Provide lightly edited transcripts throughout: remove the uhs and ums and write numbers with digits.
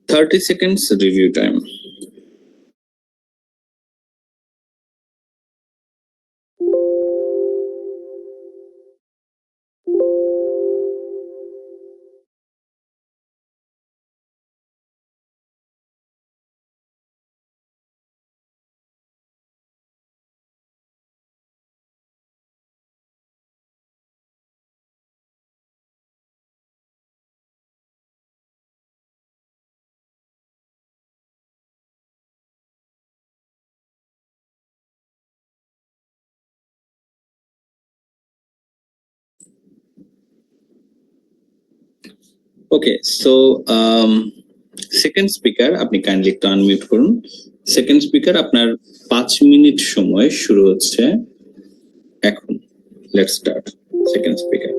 30 seconds review time. ওকে, so second speaker আপনি kindly একটু unmute করুন। সেকেন্ড স্পিকার আপনার 5 মিনিট সময় শুরু হচ্ছে এখন। Let's start. Second speaker.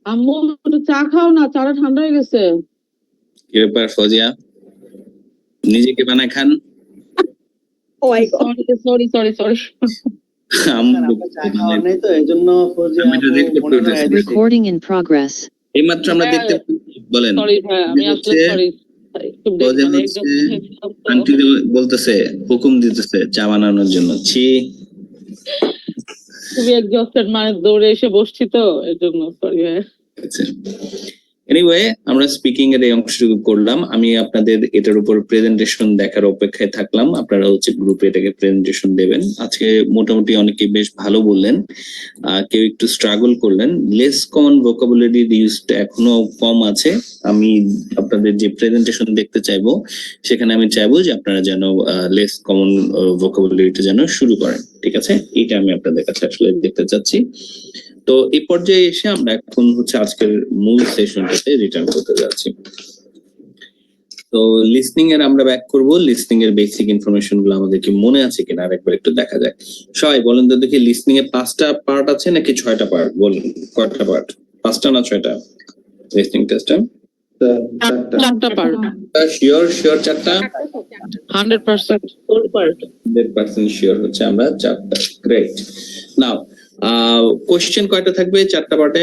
আম্মু একটু চা খাও না, চাটা ঠান্ডা হয়ে গেছে। কি ব্যাপার ফজিয়া, নিজেকে বানায় খান? ও মাই গড, সরি সরি সরি। নেই তো এইজন্য ফৌজিয়া আমি তো আপু দেখতে মনে পেয়েছি। হয় দিছি। Recording in progress. এইমাত্র আমরা হ্যাঁ, দেখতে বলেন সরি ভাই, আমি আসলে হচ্ছে সরি। ফজিয়া মানে হচ্ছে একদম আন্টি বলতেছে, হুকুম দিতেছে চা বানানোর জন্য। ছি, খুবই এক্সস্টেড, মানে দৌড়ে এসে বসছি তো এর জন্য সরি ভাই। এনিওয়ে, আমরা স্পিকিং এর এই অংশটুকু করলাম। আমি আপনাদের এটার উপর প্রেজেন্টেশন দেখার অপেক্ষায় থাকলাম। আপনারা হচ্ছে গ্রুপে এটাকে প্রেজেন্টেশন দেবেন। আজকে মোটামুটি অনেকে বেশ ভালো বললেন, কেউ একটু স্ট্রাগল করলেন। লেস কমন ভোকাবুলারি ইউজটা এখনো কম আছে। আমি আপনাদের যে প্রেজেন্টেশন দেখতে চাইবো, সেখানে আমি চাইবো যে আপনারা যেন লেস কমন ভোকাবুলারিটা যেন শুরু করেন। ঠিক আছে, এটা আমি আপনাদের কাছে আসলে দেখতে চাচ্ছি। তো এই পর্যায়ে এসে আমরা এখন হচ্ছে আজকের মূল সেশনটাতে রিটার্ন করতে যাচ্ছি। তো লিসনিং এর আমরা ব্যাক করব। লিসনিং এর বেসিক ইনফরমেশন গুলো আমাদেরকে মনে আছে কিনা আরেকবার একটু দেখা যাক। সবাই বলেন তো দেখি, লিসনিং এ 5টা পার্ট আছে নাকি 6টা পার্ট? বলুন, কয়টা পার্ট? 5টা না 6টা লিসনিং টেস্টে? 4টা পার্ট। শিওর 4টা? 100% ফুল পার্ট। 100% শিওর হচ্ছে আমরা 4টা। গ্রেট। নাও কোশ্চেন কয়টা থাকবে 4টা পার্টে?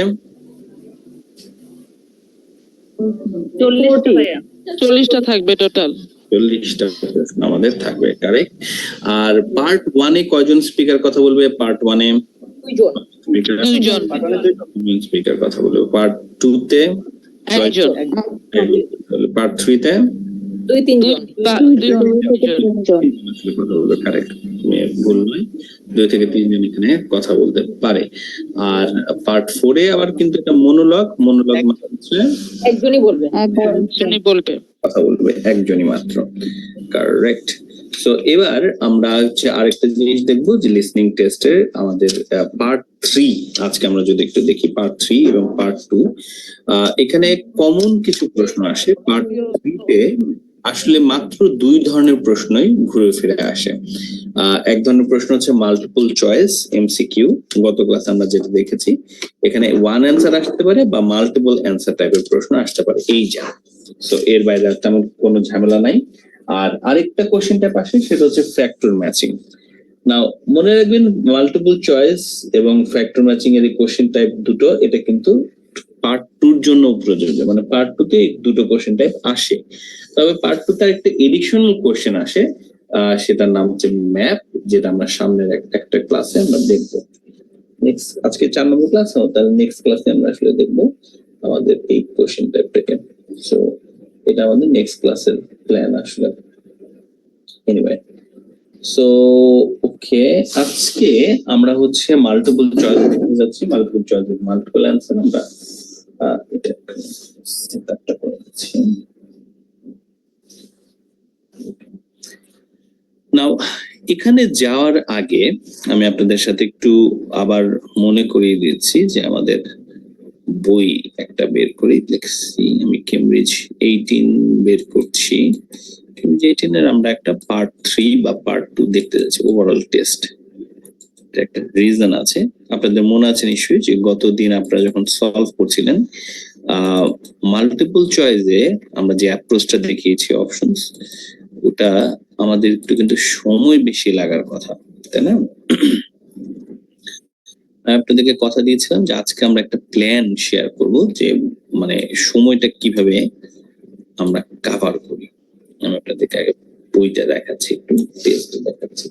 40টা থাকবে টোটাল। 40টা প্রশ্ন আমাদের থাকবে, কারেক্ট। আর পার্ট 1 এ কয়জন স্পিকার কথা বলবে? পার্ট 1 এ 2জন। স্পিকার কথা বলবে। পার্ট 2 তে 1জন। পার্ট 3 তে 2-3জন। কথা বলবে, কারেক্ট। ভুল নয়, 2 থেকে 3 জন এখানে কথা বলতে পারে। আর পার্ট 4 এ আবার কিন্তু এটা মনোলগ মানে হচ্ছে একজনই বলবে। একজনই বলবে। কথা বলবে, একজনই মাত্র, কারেক্ট। সো এবার আমরা হচ্ছে আরেকটা জিনিস দেখবো যে লিসনিং টেস্টের আমাদের পার্ট 3, আজকে আমরা যদি একটু দেখি পার্ট 3 এবং পার্ট 2, এখানে কমন কিছু প্রশ্ন আসে। পার্ট 3 তে আসলে মাত্র 2 ধরনের প্রশ্নই ঘুরে ফিরে আসে। এক ধরনের প্রশ্ন হচ্ছে মাল্টিপল চয়েস এমসিকিউ, গত ক্লাসে আমরা যেটা দেখেছি। এখানে ওয়ান অ্যান্সার আসতে পারে বা মাল্টিপল অ্যান্সার টাইপের প্রশ্ন আসতে পারে, এই যা। সো এর বাইরে আর তেমন কোনো ঝামেলা নাই। আর আরেকটা কোশ্চেনটা পাশে, সেটা হচ্ছে ফ্যাক্টর ম্যাচিং। নাও মনে রাখবেন, মাল্টিপল চয়েস এবং ফ্যাক্টর ম্যাচিং এর এই কোশ্চেন টাইপ দুটো, এটা কিন্তু পার্ট 2 এর জন্য প্রযোজ্য। মানে পার্ট 2 তে এই দুটো কোশ্চেন টাইপ আসে। তবে পার্ট 2 তে একটা এডিশনাল কোশ্চেন আসে, সেটার নাম হচ্ছে ম্যাপ, যেটা আমরা সামনের একটা ক্লাসে আমরা দেখবো। নেক্সট, আজকে 4 নম্বর ক্লাস, তাহলে নেক্সট ক্লাসে আমরা আসলে দেখবো আমাদের এই কোশ্চেন টাইপটাকে। সো এটা আমাদের নেক্সট ক্লাসের প্ল্যান আসলে। এনিওয়ে, সো ওকে, আজকে আমরা হচ্ছে মাল্টিপল চয়েস দেখতে যাচ্ছি। মাল্টিপল চয়েস, মাল্টিপল অ্যান্সার আমরা এটা সেটআপটা করে দিচ্ছি। নাও এখানে যাওয়ার আগে আমি আপনাদের সাথে একটু আবার মনে করিয়ে দিচ্ছি যে আমাদের বই একটা বের করে লিখছি আমি, কেমব্রিজ 18 বের করছি। কেমব্রিজ 18 এর আমরা একটা পার্ট 3 বা পার্ট 2 দেখতে যাচ্ছি, ওভারঅল টেস্ট। একটা রিজন আছে, আপনাদের মনে আছে নিশ্চয়ই যে গতদিন আপনারা যখন সলভ করছিলেন মাল্টিপল চয়েসে আমরা যে অ্যাপ্রোচটা দেখিয়েছি অপশনস, ওটা আমাদের একটু কিন্তু সময় বেশি লাগার কথা, তাই না? আপনাদেরকে কথা দিয়েছিলাম যে আজকে আমরা একটা প্ল্যান শেয়ার করব, যে মানে সময়টা কিভাবে আমরা কভার করি। আমি আপনাদেরকে আগে বইটা দেখাচ্ছি, একটু টেস্ট দেখাচ্ছি।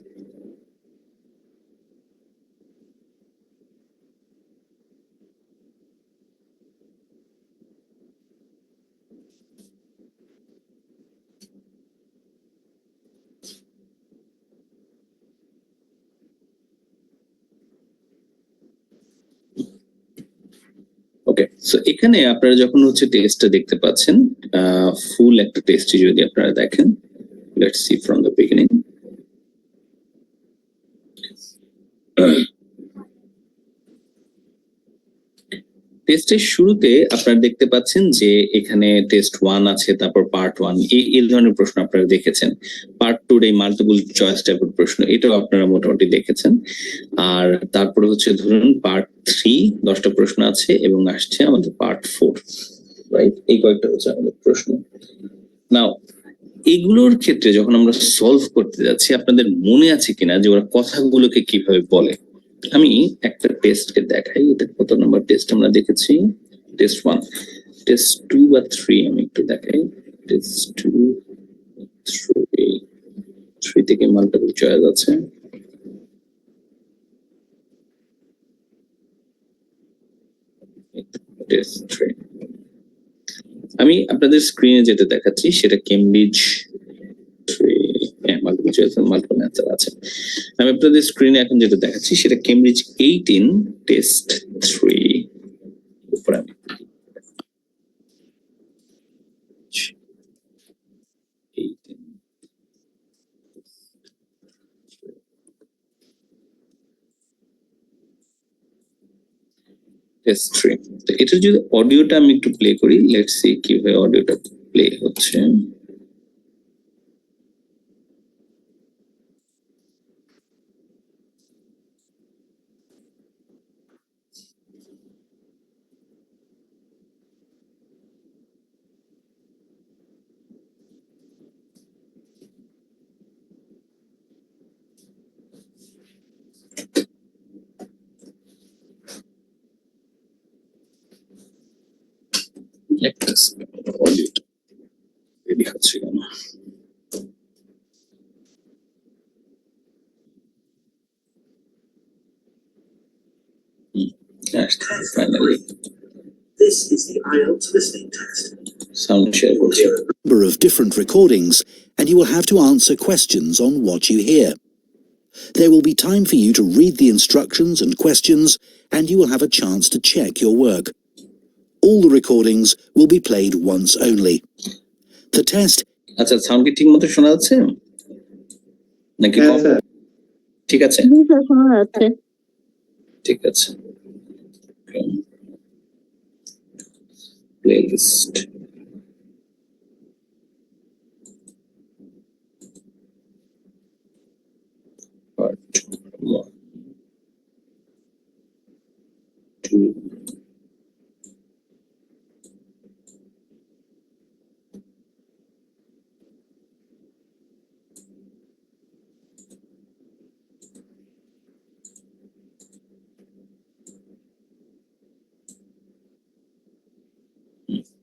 ওকে, সো এখানে আপনারা যখন হচ্ছে টেস্টটা দেখতে পাচ্ছেন, ফুল একটা টেস্টই যদি আপনারা দেখেন, let's see from the beginning. টেস্টের শুরুতে আপনারা দেখতে পাচ্ছেন যে এখানে টেস্ট 1 আছে, তারপর পার্ট 1 এই ধরনের প্রশ্ন আপনারা দেখেছেন। পার্ট 2 এই মাল্টিপল চয়েস টাইপের প্রশ্ন এটাও আপনারা মোটামুটি দেখেছেন। আর তারপরে হচ্ছে ধরুন পার্ট 3 10টা প্রশ্ন আছে এবং আসছে আমাদের পার্ট 4, রাইট? এই কয়েকটা হচ্ছে আমাদের প্রশ্ন। নাও এগুলোর ক্ষেত্রে যখন আমরা সলভ করতে যাচ্ছি, আপনাদের মনে আছে কিনা যে ওরা কথাগুলোকে কিভাবে বলে? আমি একটা টেস্টকে দেখাই, এটা কত নম্বর টেস্ট আমরা দেখেছি? টেস্ট 1, টেস্ট 2 বা 3 আমি একটু দেখাই। টেস্ট 2, 3 থেকে মাল্টিপল চয়েস আছে। টেস্ট 3 আমি আপনাদের স্ক্রিনে যেটা দেখাচ্ছি সেটা Cambridge 3, multiple choice multiple answer আছে। আমি আপনাদের স্ক্রিনে এখন যেটা দেখাচ্ছি সেটা কেমব্রিজ 18 টেস্ট 3 উপরে আমি টেস্ট 3। তো এটা যদি অডিওটা আমি একটু প্লে করি, লেটস সি কিভাবে অডিওটা প্লে হচ্ছে। একটা অডিওটা রেডি হচ্ছে কেন? Finally. This is the IELTS listening test. Sound share করছি। Number of different recordings, and you will have to answer questions on what you hear. There will be time for you to read the instructions and questions, and you will have a chance to check your work. All the recordings will be played once only. The test আচ্ছা, sound কি ঠিক মতো শোনা যাচ্ছে নাকি কম? ঠিক আছে, শোনা যাচ্ছে। ঠিক আছে। প্লেলিস্ট পার্ট 1, 2,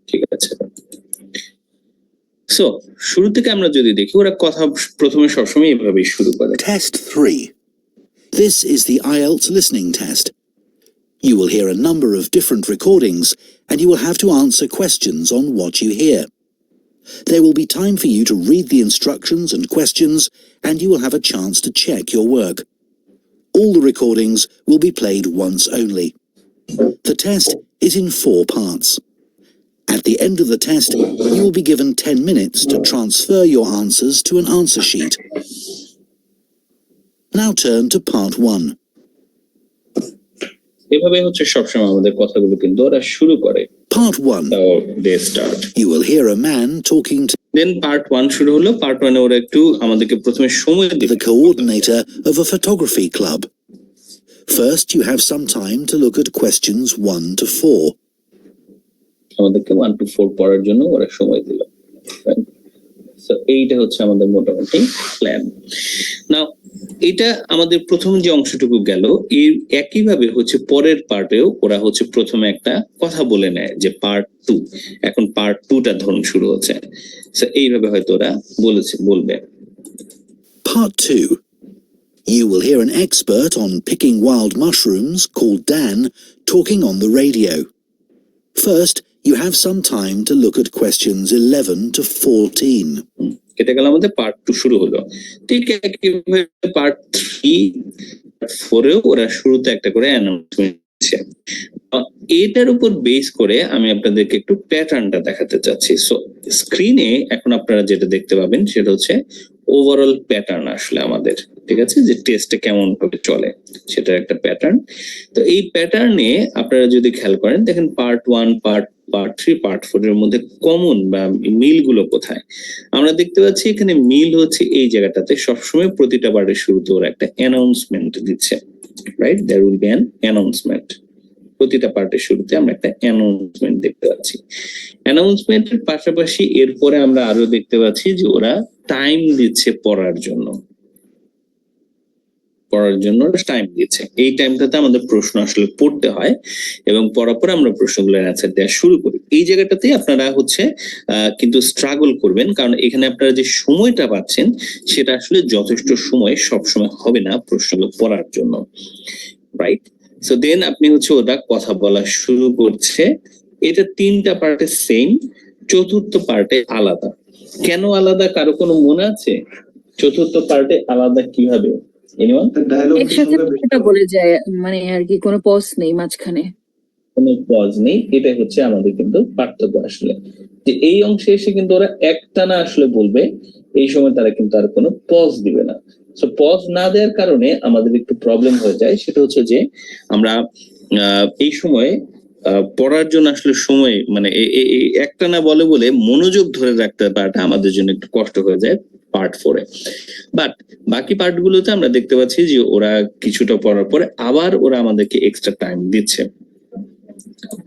ঠিক আছে। সো শুরু থেকে আমরা যদি দেখি, ওরা কথা প্রথমে সবসময় এভাবেই শুরু করে। Test 3. This is the IELTS listening test. You will hear a number of different recordings, and you will have to answer questions on what you hear. There will be time for you to read the instructions and questions, and you will have a chance to check your work. All the recordings will be played once only. The test is in 4 parts. At the end of the test, you will be given 10 minutes to transfer your answers to an answer sheet. Now turn to part 1. এভাবে হচ্ছে সবসময় আমাদের কথাগুলো কিন্তু ওরা শুরু করে। Part 1. So they start. You will hear a man talking to Then part 1 শুরু হলো। পার্ট 1 এ ওরা একটু আমাদেরকে প্রথমে সময় দিবে। the coordinator of a photography club. First, you have some time to look at questions 1 to 4. আমাদেরকে 1 to 4 পড়ার জন্য ওরা সময় দিল। সো এইটা হচ্ছে আমাদের মোটামুটি প্ল্যান। নাও এটা আমাদের প্রথম যে অংশটুকু গেল, এই একইভাবে হচ্ছে পরের পার্টেও ওরা হচ্ছে প্রথমে একটা কথা বলে নেয় যে পার্ট 2, এখন পার্ট 2টা ধরুন শুরু হচ্ছে। সো এইভাবে হয়তো ওরা বলবে। Part 2. You will hear an expert on picking wild mushrooms called Dan talking on the radio. First, you have some time to look at questions 11 to 14. কেটে গেল, আমাদের পার্ট 2 শুরু হলো। ঠিক একইভাবে পার্ট 3, 4এও ওরা শুরুতে একটা করে অ্যানাউন্সমেন্ট দিচ্ছে। এটার উপর বেস করে আমি আপনাদেরকে একটু প্যাটার্নটা দেখাতে চাচ্ছি। সো স্ক্রিনে এখন আপনারা যেটা দেখতে পাবেন সেটা হচ্ছে ওভারঅল প্যাটার্ন আসলে আমাদের, ঠিক আছে, যে টেস্টে কেমন ভাবে চলে সেটার একটা প্যাটার্ন। তো এই প্যাটার্নে আপনারা যদি খেয়াল করেন, দেখেন পার্ট 1, পার্ট 3, পার্ট 4 এর মধ্যে কমন বা মিলগুলো কোথায় আমরা দেখতে পাচ্ছি। এখানে মিল হচ্ছে এই জায়গাটাতে সবসময় প্রতিটা পার্টের শুরুতে ওরা একটা অ্যানাউন্সমেন্ট দিচ্ছে, right? There will be an announcement. প্রতিটা পার্টের শুরুতে আমরা একটা অ্যানাউন্সমেন্ট দেখতে পাচ্ছি। অ্যানাউন্সমেন্টের পাশাপাশি এরপরে আমরা আরো দেখতে পাচ্ছি যে ওরা টাইম দিচ্ছে পড়ার জন্য টাইম দিচ্ছে। এই টাইমটাতে আমাদের প্রশ্ন আসলে পড়তে হয় এবং পড়ার পরে আমরা প্রশ্নগুলোর অ্যান্সার দেওয়া শুরু করি। এই জায়গাটাতে আপনারা হচ্ছে কিন্তু স্ট্রাগল করবেন, কারণ এখানে আপনারা যে সময়টা পাচ্ছেন সেটা আসলে যথেষ্ট সময় সবসময় হবে না প্রশ্নগুলো পড়ার জন্য, রাইট? সো দেন আপনি হচ্ছে ওরা কথা বলা শুরু করছে। এটা 3টা পার্টে সেম, 4র্থ পার্টে আলাদা। কেন আলাদা কারো কোনো মনে আছে? 4র্থ পার্টে আলাদা কিভাবে? এনিওয়ান? একসাথে পুরোটা বলে যায়, মানে আর কি কোনো পজ নেই মাঝখানে। কোনো পজ নেই, এটাই হচ্ছে আমাদের কিন্তু পার্থক্য আসলে, যে এই অংশে এসে কিন্তু ওরা একটানা আসলে বলবে, এই সময় তারা কিন্তু আর কোনো পজ দিবে না। সো পজ না দেওয়ার কারণে আমাদের একটু প্রবলেম হয়ে যায়, সেটা হচ্ছে যে আমরা এই সময় পড়ার জন্য আসলে সময় মানে একটানা বলে বলে মনোযোগ ধরে রাখতে পারাটা আমাদের জন্য একটু কষ্ট হয়ে যায় পার্ট 4 এ। বাট বাকি পার্ট গুলোতে আমরা দেখতে পাচ্ছি যে ওরা কিছুটা পড়ার পরে আবার ওরা আমাদেরকে এক্সট্রা টাইম দিচ্ছে,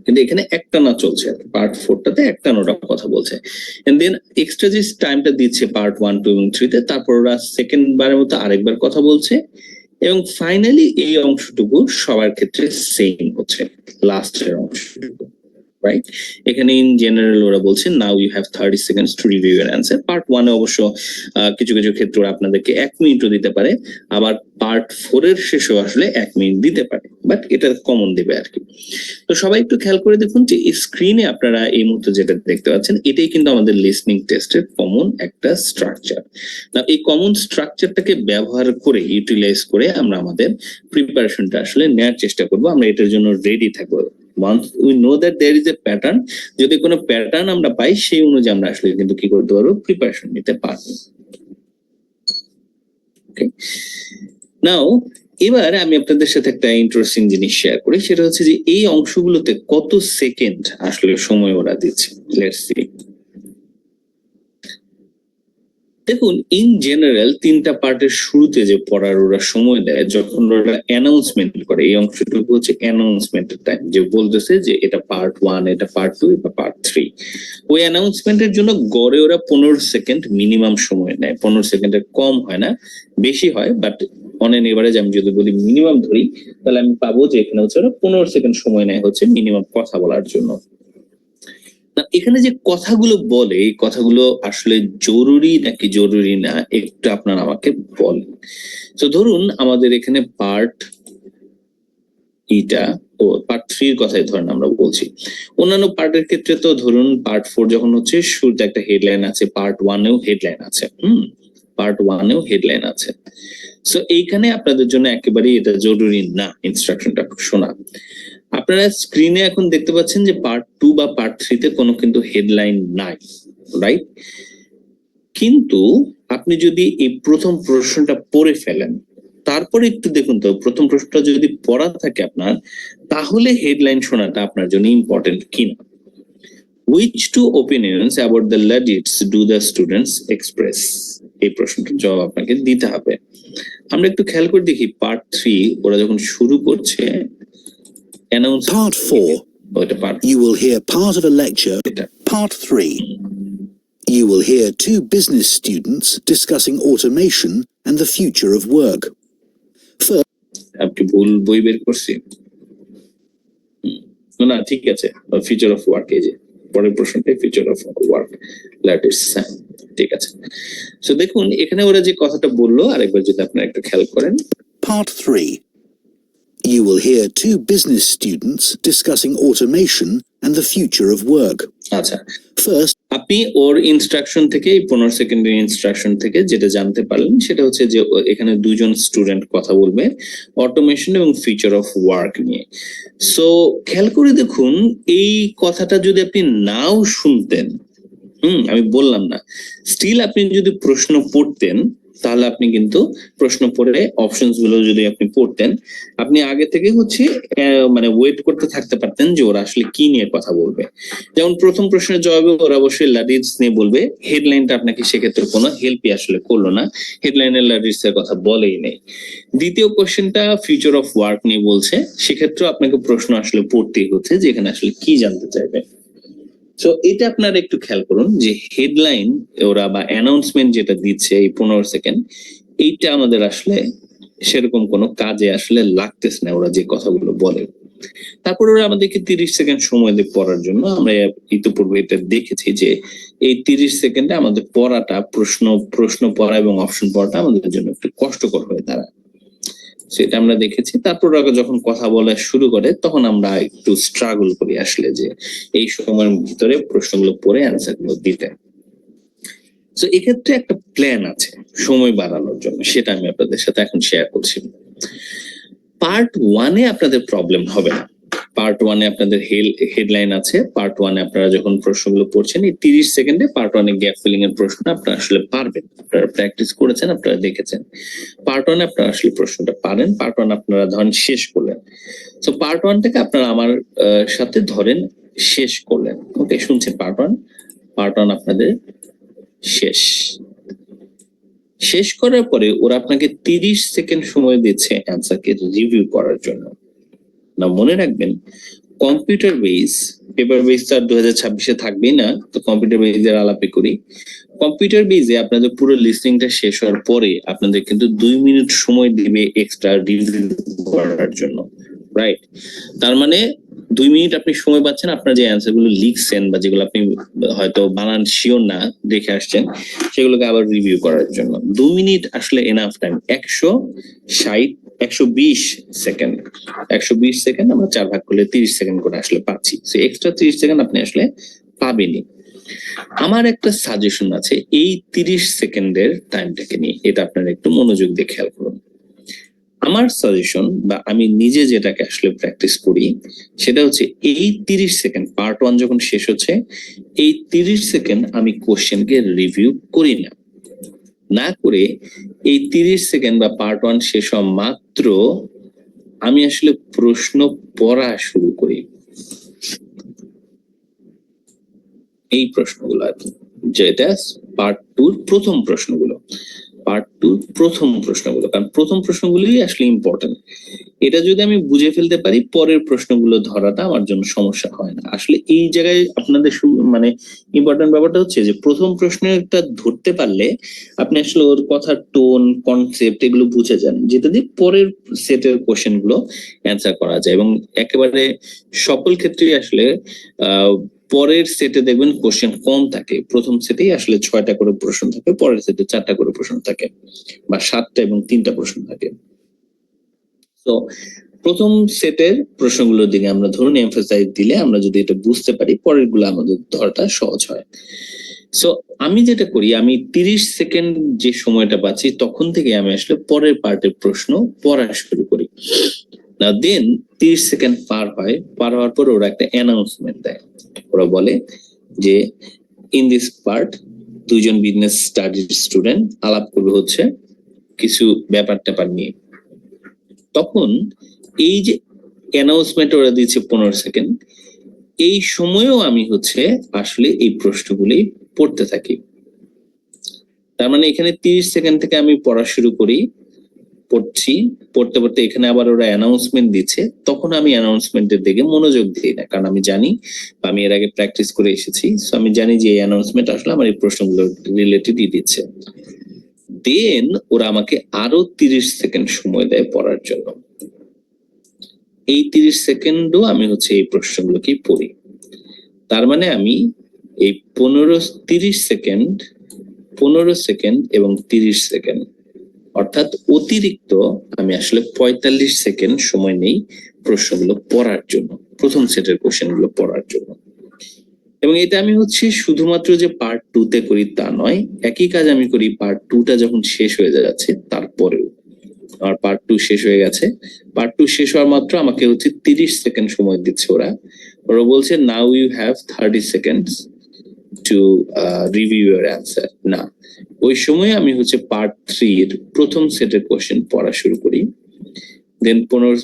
কিন্তু এখানে একটানা চলছে। পার্ট 4টাতে একটানা ওরা কথা বলছে, এন্ড দেন এক্সট্রা যে টাইমটা দিচ্ছে পার্ট 1, 2 এবং 3 তে, তারপর ওরা সেকেন্ড বারের মতো আরেকবার কথা বলছে এবং ফাইনালি এই অংশটুকু সবার ক্ষেত্রে সেম হচ্ছে, লাস্টের অংশটুকু, রাইট? এখানে ইন জেনারেল ওরা বলছে now you have 30 seconds to review your answer. Part 1 এ অবশ্য কিছু কিছু ক্ষেত্রে ওরা আপনাদেরকে 1 মিনিটও দিতে পারে, আবার পার্ট 4 এর শেষেও আসলে 1 মিনিট দিতে পারে, বাট এটা কমন দেবে আর কি। তো সবাই একটু খেয়াল করে দেখুন যে স্ক্রিনে আপনারা এই মুহূর্তে যেটা দেখতে পাচ্ছেন এটাই কিন্তু আমাদের লিসনিং টেস্টের কমন একটা স্ট্রাকচার। না, এই কমন স্ট্রাকচারটাকে ব্যবহার করে ইউটিলাইজ করে আমরা আমাদের প্রিপারেশনটা আসলে নেওয়ার চেষ্টা করব। আমরা এটার জন্য রেডি থাকবো। Once we know that there is a pattern, যদি কোনো প্যাটার্ন আমরা পাই সেই অনুযায়ী আমরা আসলে কিন্তু কি করতে পারবো, প্রিপারেশন নিতে পারবো। ওকে, নাও এবার আমি আপনাদের সাথে একটা ইন্টারেস্টিং জিনিস শেয়ার করি, সেটা হচ্ছে যে এই অংশগুলোতে কত সেকেন্ড আসলে সময় ওরা দিচ্ছে। Let's see. দেখুন ইন জেনারেল 3টা পার্টের শুরুতে যে পড়ার ওরা সময় দেয়, যখন ওরা অ্যানাউন্সমেন্ট করে, এই অংশটুকু হচ্ছে অ্যানাউন্সমেন্টের টাইম, যে বলতেছে যে এটা পার্ট 1, এটা পার্ট 2, এটা পার্ট 3। ওই অ্যানাউন্সমেন্টের জন্য গড়ে ওরা 15 সেকেন্ড মিনিমাম সময় নেয়। 15 সেকেন্ডের কম হয় না, বেশি হয়, বাট অন এন এভারেজ আমি যদি বলি মিনিমাম ধরি, তাহলে আমি পাবো যে এখানে হচ্ছে ওরা 15 সেকেন্ড সময় নেয় হচ্ছে মিনিমাম কথা বলার জন্য। এখানে যে কথাগুলো বলে, এই কথাগুলো আসলে জরুরি নাকি জরুরি না একটু আপনারা আমাকে বলেন। তো ধরুন আমাদের এখানে পার্ট পার্ট 3 এর কথাই ধরেন আমরা বলছি। অন্যান্য পার্টের ক্ষেত্রে তো ধরুন পার্ট 4 যখন হচ্ছে শুরুতে একটা হেডলাইন আছে, পার্ট 1 এও হেডলাইন আছে, পার্ট 1 এও হেডলাইন আছে। সো এইখানে আপনাদের জন্য একেবারেই এটা জরুরি না ইনস্ট্রাকশনটা শোনা। আপনারা স্ক্রিনে এখন দেখতে পাচ্ছেন যে পার্ট 2 বা পার্ট 3 তে কোনো কিন্তু হেডলাইন নাই, রাইট? কিন্তু আপনি যদি এই প্রথম প্রশ্নটা পড়ে ফেলেন, তারপরে একটু দেখুন তো প্রথম প্রশ্নটা যদি পড়া থাকে আপনার, তাহলে হেডলাইন শোনাটা আপনার জন্য ইম্পর্টেন্ট কিনা। Which two opinions about the legends do the students express? এই প্রশ্নটার জবাব আপনাকে দিতে হবে। আমরা একটু খেয়াল করে দেখি পার্ট 3 ওরা যখন শুরু করছে Part 4. You will hear part of a lecture. Part 3. You will hear 2 business students discussing automation and the future of work. First, আপনি ভুল বই বের করছি না, ঠিক আছে, ফিউচার অফ ওয়ার্ক, এই যে পরের প্রশ্নটা future of work, that is ঠিক আছে। সো দেখুন এখানে ওরা যে কথাটা বললো আরেকবার যদি আপনারা একটু খেয়াল করেন। Part 3. You will hear 2 business students discussing automation and the future of work. আচ্ছা, First, আপনি ওর ইনস্ট্রাকশন থেকে 15 সেকেন্ডের ইনস্ট্রাকশন থেকে যেটা জানতে পারলেন সেটা হচ্ছে যে এখানে 2 জন স্টুডেন্ট কথা বলবে অটোমেশন এবং ফিউচার অফ ওয়ার্ক নিয়ে। সো খেয়াল করে দেখুন এই কথাটা যদি আপনি নাও শুনতেন, আমি বললাম না, স্টিল আপনি যদি প্রশ্ন পড়তেন তাহলে আপনি কিন্তু প্রশ্ন পড়ে অপশনস গুলো যদি আপনি পড়তেন, আপনি আগে থেকে হচ্ছে মানে ওয়েট করতে থাকতে পারতেন যে ওরা আসলে কি নিয়ে কথা বলবে। যেমন প্রথম প্রশ্নের জবাবে ওরা অবশ্যই লাডিজ নিয়ে বলবে, হেডলাইনটা আপনাকে সেক্ষেত্রে কোনো হেল্পই আসলে করলো না, হেডলাইনের লাডিজ এর কথা বলেই নেই। দ্বিতীয় কোশ্চেনটা ফিউচার অফ ওয়ার্ক নিয়ে বলছে, সেক্ষেত্রেও আপনাকে প্রশ্ন আসলে পড়তেই হচ্ছে যে এখানে আসলে কি জানতে চাইবে। তো এটা আপনারা একটু খেয়াল করুন যে হেডলাইন ওরা বা অ্যানাউন্সমেন্ট যেটা দিচ্ছে এই 15 সেকেন্ড, এইটা আমাদের আসলে সেরকম কোনো কাজে আসলে লাগতেছে না ওরা যে কথাগুলো বলে। তারপর ওরা আমাদেরকে 30 সেকেন্ড সময় দিয়ে পড়ার জন্য, আমরা ইতিপূর্বে এটা দেখেছি যে এই 30 সেকেন্ডে আমাদের পড়াটা প্রশ্ন পড়া এবং অপশন পড়াটা আমাদের জন্য একটু কষ্টকর হয়ে দাঁড়ায়, সেটা আমরা দেখেছি। তারপর ওরা যখন কথা বলা শুরু করে তখন আমরা একটু স্ট্রাগল করি আসলে যে এই সময়ের ভিতরে প্রশ্নগুলো পড়ে অ্যান্সার গুলো দিতে। তো এক্ষেত্রে একটা প্ল্যান আছে সময় বাড়ানোর জন্য, সেটা আমি আপনাদের সাথে এখন শেয়ার করছি। পার্ট 1-এ আপনাদের প্রবলেম হবে না। পার্ট 1-এ আপনাদের হেডলাইন আছে। পার্ট 1-এ আপনারা যখন প্রশ্নগুলো পড়ছেন এই 30 সেকেন্ডে পার্ট 1-এ গ্যাপ ফিলিং এর প্রশ্ন আপনারা আসলে পারবেন, আপনারা প্র্যাকটিস করেছেন, আপনারা দেখেছেন। পার্ট 1-এ আপনারা আসলে প্রশ্নটা পারেন, পার্ট 1 আপনারা ধরেন শেষ করলেন। তো পার্ট 1 থেকে আপনারা আমার সাথে ধরেন শেষ করলেন। ওকে, শুনছেন? পার্ট 1 আপনাদের শেষ করার পরে ওরা আপনাকে 30 সেকেন্ড সময় দিচ্ছে অ্যান্সারকে রিভিউ করার জন্য। না, মনে রাখবেন কম্পিউটার বেস, পেপার বেস তো আর 2026-এ থাকবেই না, তো কম্পিউটার বেসের আলাপে করি। কম্পিউটার বেসে আপনাদের পুরো লিসনিংটা শেষ হওয়ার পরে আপনাদের কিন্তু 2 মিনিট সময় দিবে এক্সট্রা রিভিউ করার জন্য, রাইট? তার মানে 2 মিনিট আপনি সময় পাচ্ছেন আপনার যে অ্যান্সার গুলো লিখছেন বা যেগুলো আপনি হয়তো বানান শিওর না দেখে আসছেন সেগুলোকে আবার রিভিউ করার জন্য 2 মিনিট আসলে এনাফ টাইম। 120 সেকেন্ড আমরা 4 ভাগ করলে 30 সেকেন্ড করে আসলে পাচ্ছি। সো এক্সট্রা 30 সেকেন্ড আপনি আসলে পাবেনই। আমার একটা সাজেশন আছে এই 30 সেকেন্ডের টাইমটাকে নিয়ে, এটা আপনারা একটু মনোযোগ দিয়ে খেয়াল করুন। আমার সাজেশন বা আমি নিজে যেটাকে আসলে প্র্যাকটিস করি সেটা হচ্ছে এই 30 সেকেন্ড, পার্ট 1 যখন শেষ হচ্ছে এই 30 সেকেন্ড আমি কোশ্চেনকে রিভিউ করি না করে এই 30 সেকেন্ড বা পার্ট 1 শেষ হওয়া মাত্র আমি আসলে প্রশ্ন পড়া শুরু করি। এই প্রশ্নগুলো আর কি, যেটা পার্ট 2 প্রথম প্রশ্নগুলো, কারণ প্রথম প্রশ্নগুলোই আসলে ইম্পর্টেন্ট। এটা যদি আমি বুঝে ফেলতে পারি পরের প্রশ্নগুলো ধরাটা আমার জন্য সমস্যা হয় না। আসলে এই জায়গায় আপনাদের মানে ইম্পর্টেন্ট ব্যাপারটা হচ্ছে যে প্রথম প্রশ্নটা ধরতে পারলে আপনি আসলে ওর কথার টোন, কনসেপ্ট এগুলো বুঝে যান, যেটা দিয়ে পরের সেটের কোশ্চেন গুলো অ্যান্সার করা যায়। এবং একেবারে সকল ক্ষেত্রেই আসলে পরের সেটে দেখবেন কোশ্চেন কম থাকে, প্রথম সেটেই আসলে 6টা করে প্রশ্ন থাকে, পরের সেটে 4টা করে প্রশ্ন থাকে বা 7টা এবং 3টা প্রশ্ন থাকে। তো প্রথম সেটের প্রশ্নগুলোর দিকে আমরা ধরুন এমফাসাইজ দিলে আমরা যদি এটা বুঝতে পারি পরের গুলো আমাদের ধরাটা সহজ হয়। সো আমি যেটা করি, আমি 30 সেকেন্ড যে সময়টা পাচ্ছি তখন থেকে আমি আসলে পরের পার্টের প্রশ্ন পড়া শুরু করি। না দেন 30 সেকেন্ড পার হওয়ার পর ওরা একটা অ্যানাউন্সমেন্ট দেয়। ওরা বলে যে ইন দিস পার্ট 2 জন বিজনেস স্টাডিজ স্টুডেন্ট আলাপ করবে হচ্ছে কিছু ব্যাপার নিয়ে। তখন এই যে অ্যানাউন্সমেন্ট ওরা দিচ্ছে 15 সেকেন্ড, এই সময়েও আমি হচ্ছে আসলে এই প্রশ্নগুলি পড়তে থাকি। তার মানে এখানে 30 সেকেন্ড থেকে আমি পড়া শুরু করি, পড়তে এখানে আবার ওরা অ্যানাউন্সমেন্ট দিচ্ছে, তখন আমি অ্যানাউন্সমেন্টের দিকে মনোযোগ দিই না, কারণ আমি জানি আমি এর আগে প্র্যাকটিস করে এসেছি। সো আমি জানি যে এই অ্যানাউন্সমেন্ট আসলে আমার এই প্রশ্নগুলো রিলেটেডই দিচ্ছে। দেন ওরা আমাকে আরো 30 সেকেন্ড সময় দেয় পড়ার জন্য। এই 30 সেকেন্ডও আমি হচ্ছে এই প্রশ্নগুলোকেই পড়ি। তার মানে আমি এই 30 সেকেন্ড এবং 30 সেকেন্ড অর্থাৎ অতিরিক্ত আমি আসলে 45 সেকেন্ড সময় নেই প্রশ্নগুলো পড়ার জন্য, প্রথম সেটের কোশ্চেন গুলো পড়ার জন্য। এবং এটা আমি হচ্ছে শুধুমাত্র যে পার্ট 2-তে করি তা নয়, একই কাজ আমি করি পার্ট 2টা যখন শেষ হয়ে যাচ্ছে তারপরেও। আমার পার্ট 2 শেষ হয়ে গেছে, পার্ট 2 শেষ হওয়ার মাত্র আমাকে হচ্ছে 30 সেকেন্ড সময় দিচ্ছে ওরা বলছে now you have 30 seconds to review your answer, না, ওই সময় আমি হচ্ছে পার্ট 3 এর প্রথম সেটের কোশ্চেন পড়া শুরু করি, দেন 15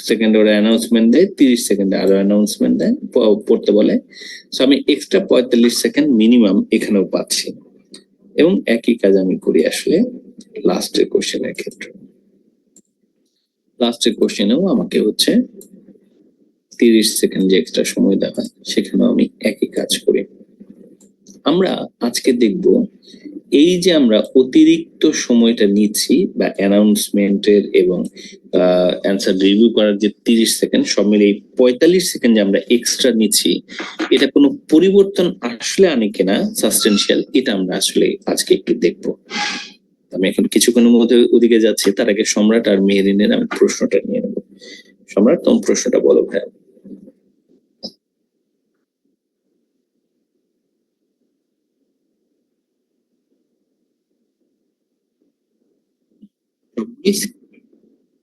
সেকেন্ড ওরা অ্যানাউন্সমেন্ট দেয়, 30 সেকেন্ডে আরো অ্যানাউন্সমেন্ট দেয়, পড়তে বলে। সো আমি এক্সট্রা 45 সেকেন্ড মিনিমাম এখানেও পাচ্ছি, এবং একই কাজ আমি করি আসলে লাস্টের কোশ্চেনের ক্ষেত্রে। লাস্টের কোশ্চেনেও আমাকে হচ্ছে 30 সেকেন্ড যে এক্সট্রা সময় দেওয়া হয়, সেখানেও আমি একই কাজ করি। আমরা আজকে দেখব এই যে আমরা অতিরিক্ত সময়টা নিচ্ছি বা অ্যানাউন্সমেন্টের এবং অ্যান্সার রিভিউ করার যে 30 সেকেন্ড, সব মিলে এই 45 সেকেন্ড যে আমরা এক্সট্রা নিচ্ছি, এটা কোনো পরিবর্তন আসলে আনে কিনা সাবস্টেনশিয়াল, এটা আমরা আসলে আজকে একটু দেখবো। আমি এখন কিছুক্ষণের মধ্যে ওদিকে যাচ্ছি, তার আগে সম্রাট আর মেহেরিনের আমি প্রশ্নটা নিয়ে নেবো। সম্রাট, তোমার প্রশ্নটা বলো ভাইয়া।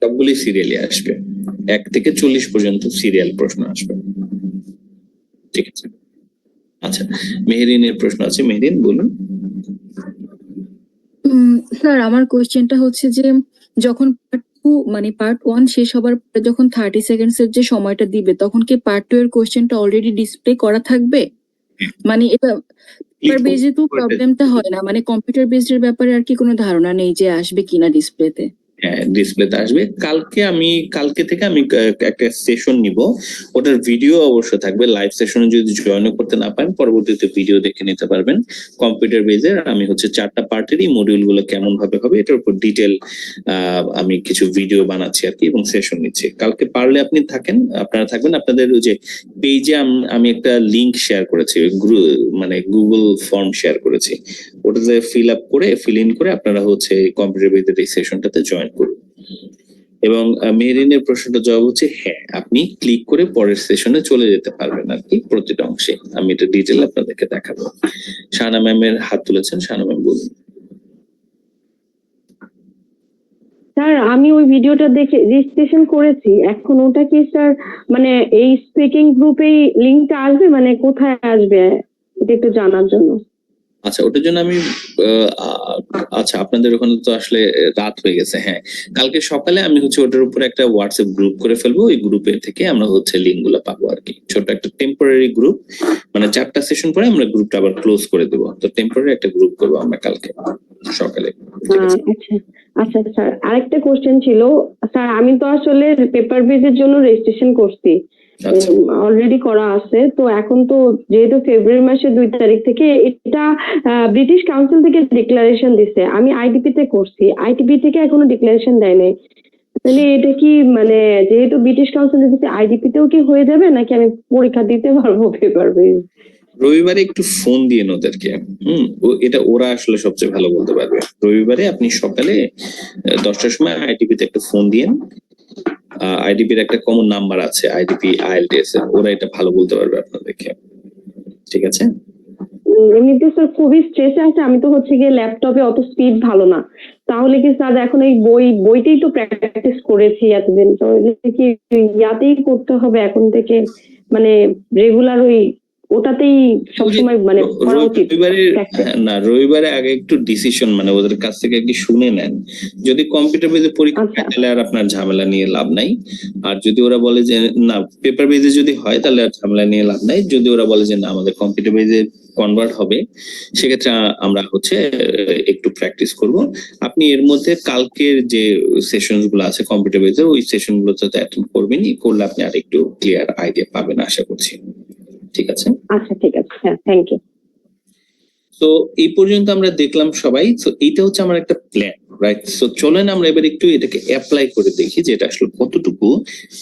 সবগুলি সিরিয়ালে আসবে, 1 থেকে 40 পর্যন্ত সিরিয়াল প্রশ্ন আসবে, ঠিক আছে? আচ্ছা, মেহেরিনের প্রশ্ন আছে, মেহেরিন বলুন। স্যার আমার কোয়েশ্চেনটা হচ্ছে যে যখন পার্ট 2 মানে পার্ট 1 শেষ হবার পরে যখন 30 সেকেন্ডস এর যে সময়টা দিবে, তখন কি পার্ট 2 এর কোয়েশ্চেনটা অলরেডি ডিসপ্লে করা থাকবে? মানে এটা পেপার বেজে তো প্রবলেমটা হয় না, মানে কম্পিউটার বেসড এর ব্যাপারে আর কি কোনো ধারণা নেই যে আসবে কিনা ডিসপ্লেতে? হ্যাঁ, ডিসপ্লেতে আসবে। কালকে থেকে আমি একটা সেশন নিব, ওটার ভিডিও অবশ্য থাকবে। লাইভ সেশনে যদি জয়েন করতে না পারেন, পরবর্তীতে ভিডিও দেখে নিতে পারবেন কম্পিউটার বেজের। আমি হচ্ছে 4টা পার্টেরই মডিউল গুলো কেমন ভাবে হবে এটার উপর ডিটেল আমি কিছু ভিডিও বানাচ্ছি আর কি, এবং সেশন নিচ্ছি। কালকে পারলে আপনারা থাকবেন। আপনাদের ওই যে পেজে আমি একটা লিংক শেয়ার করেছি, মানে গুগল ফর্ম শেয়ার করেছি, ওটাতে ফিল ইন করে আপনারা হচ্ছে কম্পিউটার বেজের এই সেশনটাতে জয়েন করুন। এবং মেহেরিনের প্রশ্নটা জবাব হচ্ছে হ্যাঁ, আপনি ক্লিক করে পরের সেশনে চলে যেতে পারবেন আর কি, প্রতিটা অংশে। আমি এটা ডিটেল আপনাদেরকে দেখাবো। শাহানা ম্যামের হাত তুলেছেন, শাহানা ম্যাম বলুন। স্যার আমি ওই ভিডিওটা দেখে রেজিস্ট্রেশন করেছি, এখন ওটা কি স্যার মানে এই স্পিকিং গ্রুপেই লিংকটা আসবে, মানে কোথায় আসবে এটা একটু জানার জন্য। আচ্ছা, ওটার জন্য আমি আচ্ছা, আপনাদের ওখানে তো আসলে রাত হয়ে গেছে। হ্যাঁ, কালকে সকালে আমি হচ্ছে ওটার উপরে একটা হোয়াটসঅ্যাপ গ্রুপ করে ফেলবো, ওই গ্রুপের থেকে আমরা হচ্ছে লিঙ্ক গুলো পাবো আর কি। ছোট একটা টেম্পোরারি গ্রুপ, মানে 4টা সেশন পরে আমরা গ্রুপটা আবার ক্লোজ করে দেবো। তো টেম্পোরারি একটা গ্রুপ করবো আমরা কালকে সকালে। আচ্ছা আচ্ছা স্যার, আরেকটা কোশ্চেন ছিল স্যার। আমি তো আসলে পেপার বেজের জন্য রেজিস্ট্রেশন করছি, অলরেডি করা আছে। তো এখন তো যেহেতু ফেব্রুয়ারি মাসের 2 তারিখ থেকে এটা ব্রিটিশ কাউন্সিল থেকে ডিক্লারেশন দিছে, আমি আইডিপি তে করছি, আইটিপি থেকে এখনো ডিক্লারেশন দেয় নাই। তাহলে এটা কি মানে যেহেতু ব্রিটিশ কাউন্সিল দিচ্ছে, আইডিপি তেও কি হয়ে যাবে, নাকি আমি পরীক্ষা দিতে পারবো পেপার বেজ? রবিবারে একটু ফোন দিয়ে ওদেরকে, এটা ওরা আসলে সবচেয়ে ভালো বলতে পারবে। রবিবারে আপনি সকালে 10টার সময় আইটিপিতে একটা ফোন দিয়েন। আইডিপির একটা কমন নাম্বার আছে, আইডিপি আইএলটিএস, ওরা এটা ভালো বলতে পারবে আপনাদেরকে, ঠিক আছে? এমনিতে স্যার খুবই স্ট্রেসে আছে, আমি তো হচ্ছে গিয়ে ল্যাপটপে অত স্পিড ভালো না। তাহলে কি স্যার এখন এই বইতেই তো প্র্যাকটিস করেছি এতদিন, তো কি ইয়াতেই করতে হবে এখন থেকে, মানে রেগুলার ওই ওটাতেই সবসময় মানে করা উচিত? রবিবারে আগে একটু ডিসিশন মানে ওদের কাছ থেকে একটু শুনে নেন। যদি কম্পিউটার বেজে পরীক্ষা হয় তাহলে আর আপনার ঝামেলা নিয়ে লাভ নাই। আর যদি ওরা বলে যে না পেপার বেজে যদি হয় তাহলে আর ঝামেলা নিয়ে লাভ নাই। যদি ওরা বলে যে না আমাদের কম্পিউটার বেজে কনভার্ট হবে, সেক্ষেত্রে আমরা হচ্ছে একটু প্র্যাকটিস করব। আপনি এর মধ্যে কালকের যে সেশন গুলো আছে কম্পিউটার বেজে, ওই সেশন গুলোতে অ্যাটেন্ড করবেনই, করলে আপনি আর একটু ক্লিয়ার আইডিয়া পাবেন আশা করছি, ঠিক আছে? আচ্ছা ঠিক আছে, হ্যাঁ, থ্যাংক ইউ। তো এই পর্যন্ত আমরা দেখলাম সবাই। তো এইটা হচ্ছে আমার একটা প্ল্যান, রাইট? সো চলেন আমরা এবার একটু এটাকে অ্যাপ্লাই করে দেখি যে এটা আসলে কতটুকু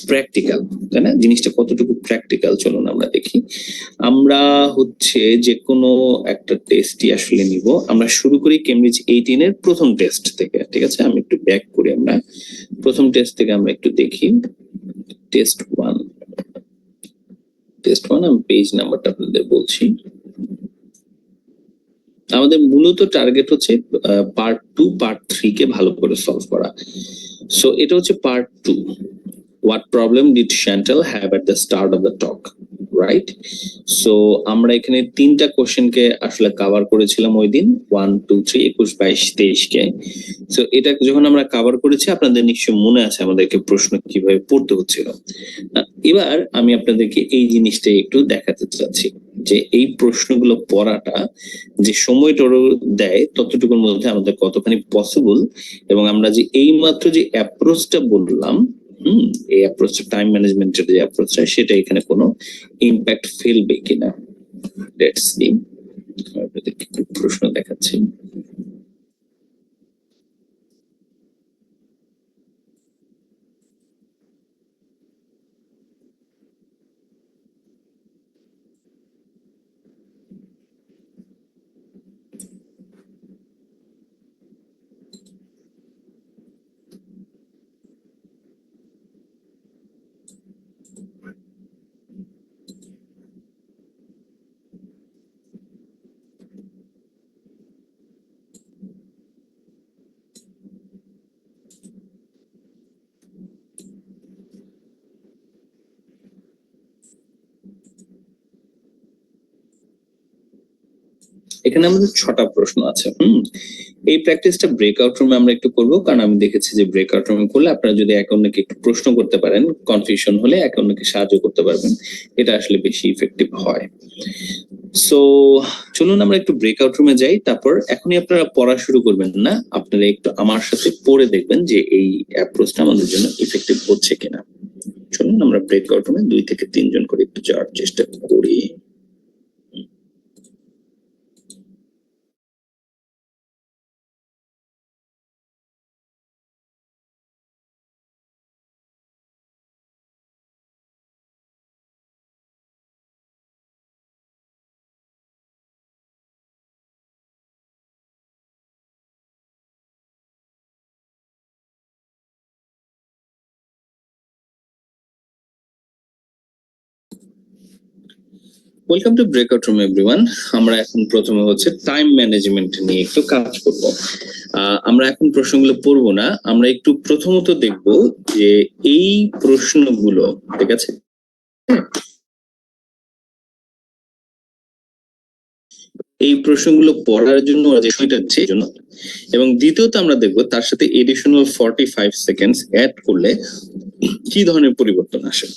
প্র্যাকটিক্যাল, তাই না? জিনিসটা কতটুকু প্র্যাকটিক্যাল চলুন আমরা দেখি। আমরা হচ্ছে যে কোনো একটা টেস্টই আসলে নিব। আমরা শুরু করি কেমব্রিজ 18 এর প্রথম টেস্ট থেকে, ঠিক আছে? আমি একটু ব্যাক করি, আমরা প্রথম টেস্ট থেকে আমরা একটু দেখি। টেস্ট 1, আমি পেজ নাম্বারটা আপনাদের বলছি। আমাদের মূলত টার্গেট হচ্ছে পার্ট 2 পার্ট 3 কে ভালো করে সলভ করা। সো এটা হচ্ছে part 2। What problem did Chantal have at the start of the talk? Right? So আমরা এখানে 3টা কোশ্চেনকে আসলে কভার করেছিলাম ওই দিন, 1 2 3 21 22 23 কে। সো এটা যখন আমরা কভার করেছি আপনাদের নিশ্চয়ই মনে আছে আমাদেরকে প্রশ্ন কিভাবে পড়তে হচ্ছিল। এবার আমি আপনাদেরকে এই জিনিসটা একটু দেখাতে চাচ্ছি যে এই প্রশ্নগুলো পড়াটা যে সময়টা দেয় ততটুকুর মধ্যে আমাদের কতখানি পসিবল, এবং আমরা যে এই মাত্র যে অ্যাপ্রোচটা বললাম, এই অ্যাপ্রোচটা টাইম ম্যানেজমেন্টের যে অ্যাপ্রোচটা সেটা এখানে কোনো ইম্প্যাক্ট ফেলবে কিনা। লেটস সি, আপনাদেরকে একটু প্রশ্ন দেখাচ্ছি। এখানে আমাদের 6টা প্রশ্ন আছে। এই প্র্যাকটিসটা ব্রেকআউট রুমে আমরা একটু করব, কারণ আমি দেখেছি যে ব্রেকআউট রুমে করলে আপনারা যদি একে অন্যকে একটু প্রশ্ন করতে পারেন, কনফিউশন হলে একে অন্যকে সাহায্য করতে পারবেন, এটা আসলে বেশি ইফেক্টিভ হয়। সো চলুন আমরা একটু ব্রেকআউট রুমে যাই। তারপর এখনই আপনারা পড়া শুরু করবেন না, আপনারা একটু আমার সাথে পড়ে দেখবেন যে এই অ্যাপ্রোচটা আমাদের জন্য ইফেক্টিভ হচ্ছে কিনা। চলুন আমরা ব্রেকআউট রুমে 2 থেকে 3 জন করে একটু যাওয়ার চেষ্টা করি। Welcome to breakout room everyone. আমরা এখন প্রথমে হচ্ছে টাইম ম্যানেজমেন্ট নিয়ে একটু কাজ করব। আমরা এখন প্রশ্নগুলো পড়বো না, আমরা একটু প্রথমত দেখব যে এই প্রশ্নগুলো, ঠিক আছে, এই প্রশ্নগুলো পড়ার জন্য যে সময়টা দিচ্ছে এই জন্য, এবং দ্বিতীয়ত আমরা দেখব তার সাথে এডিশনাল 45 সেকেন্ডস অ্যাড করলে কি ধরনের পরিবর্তন আসে।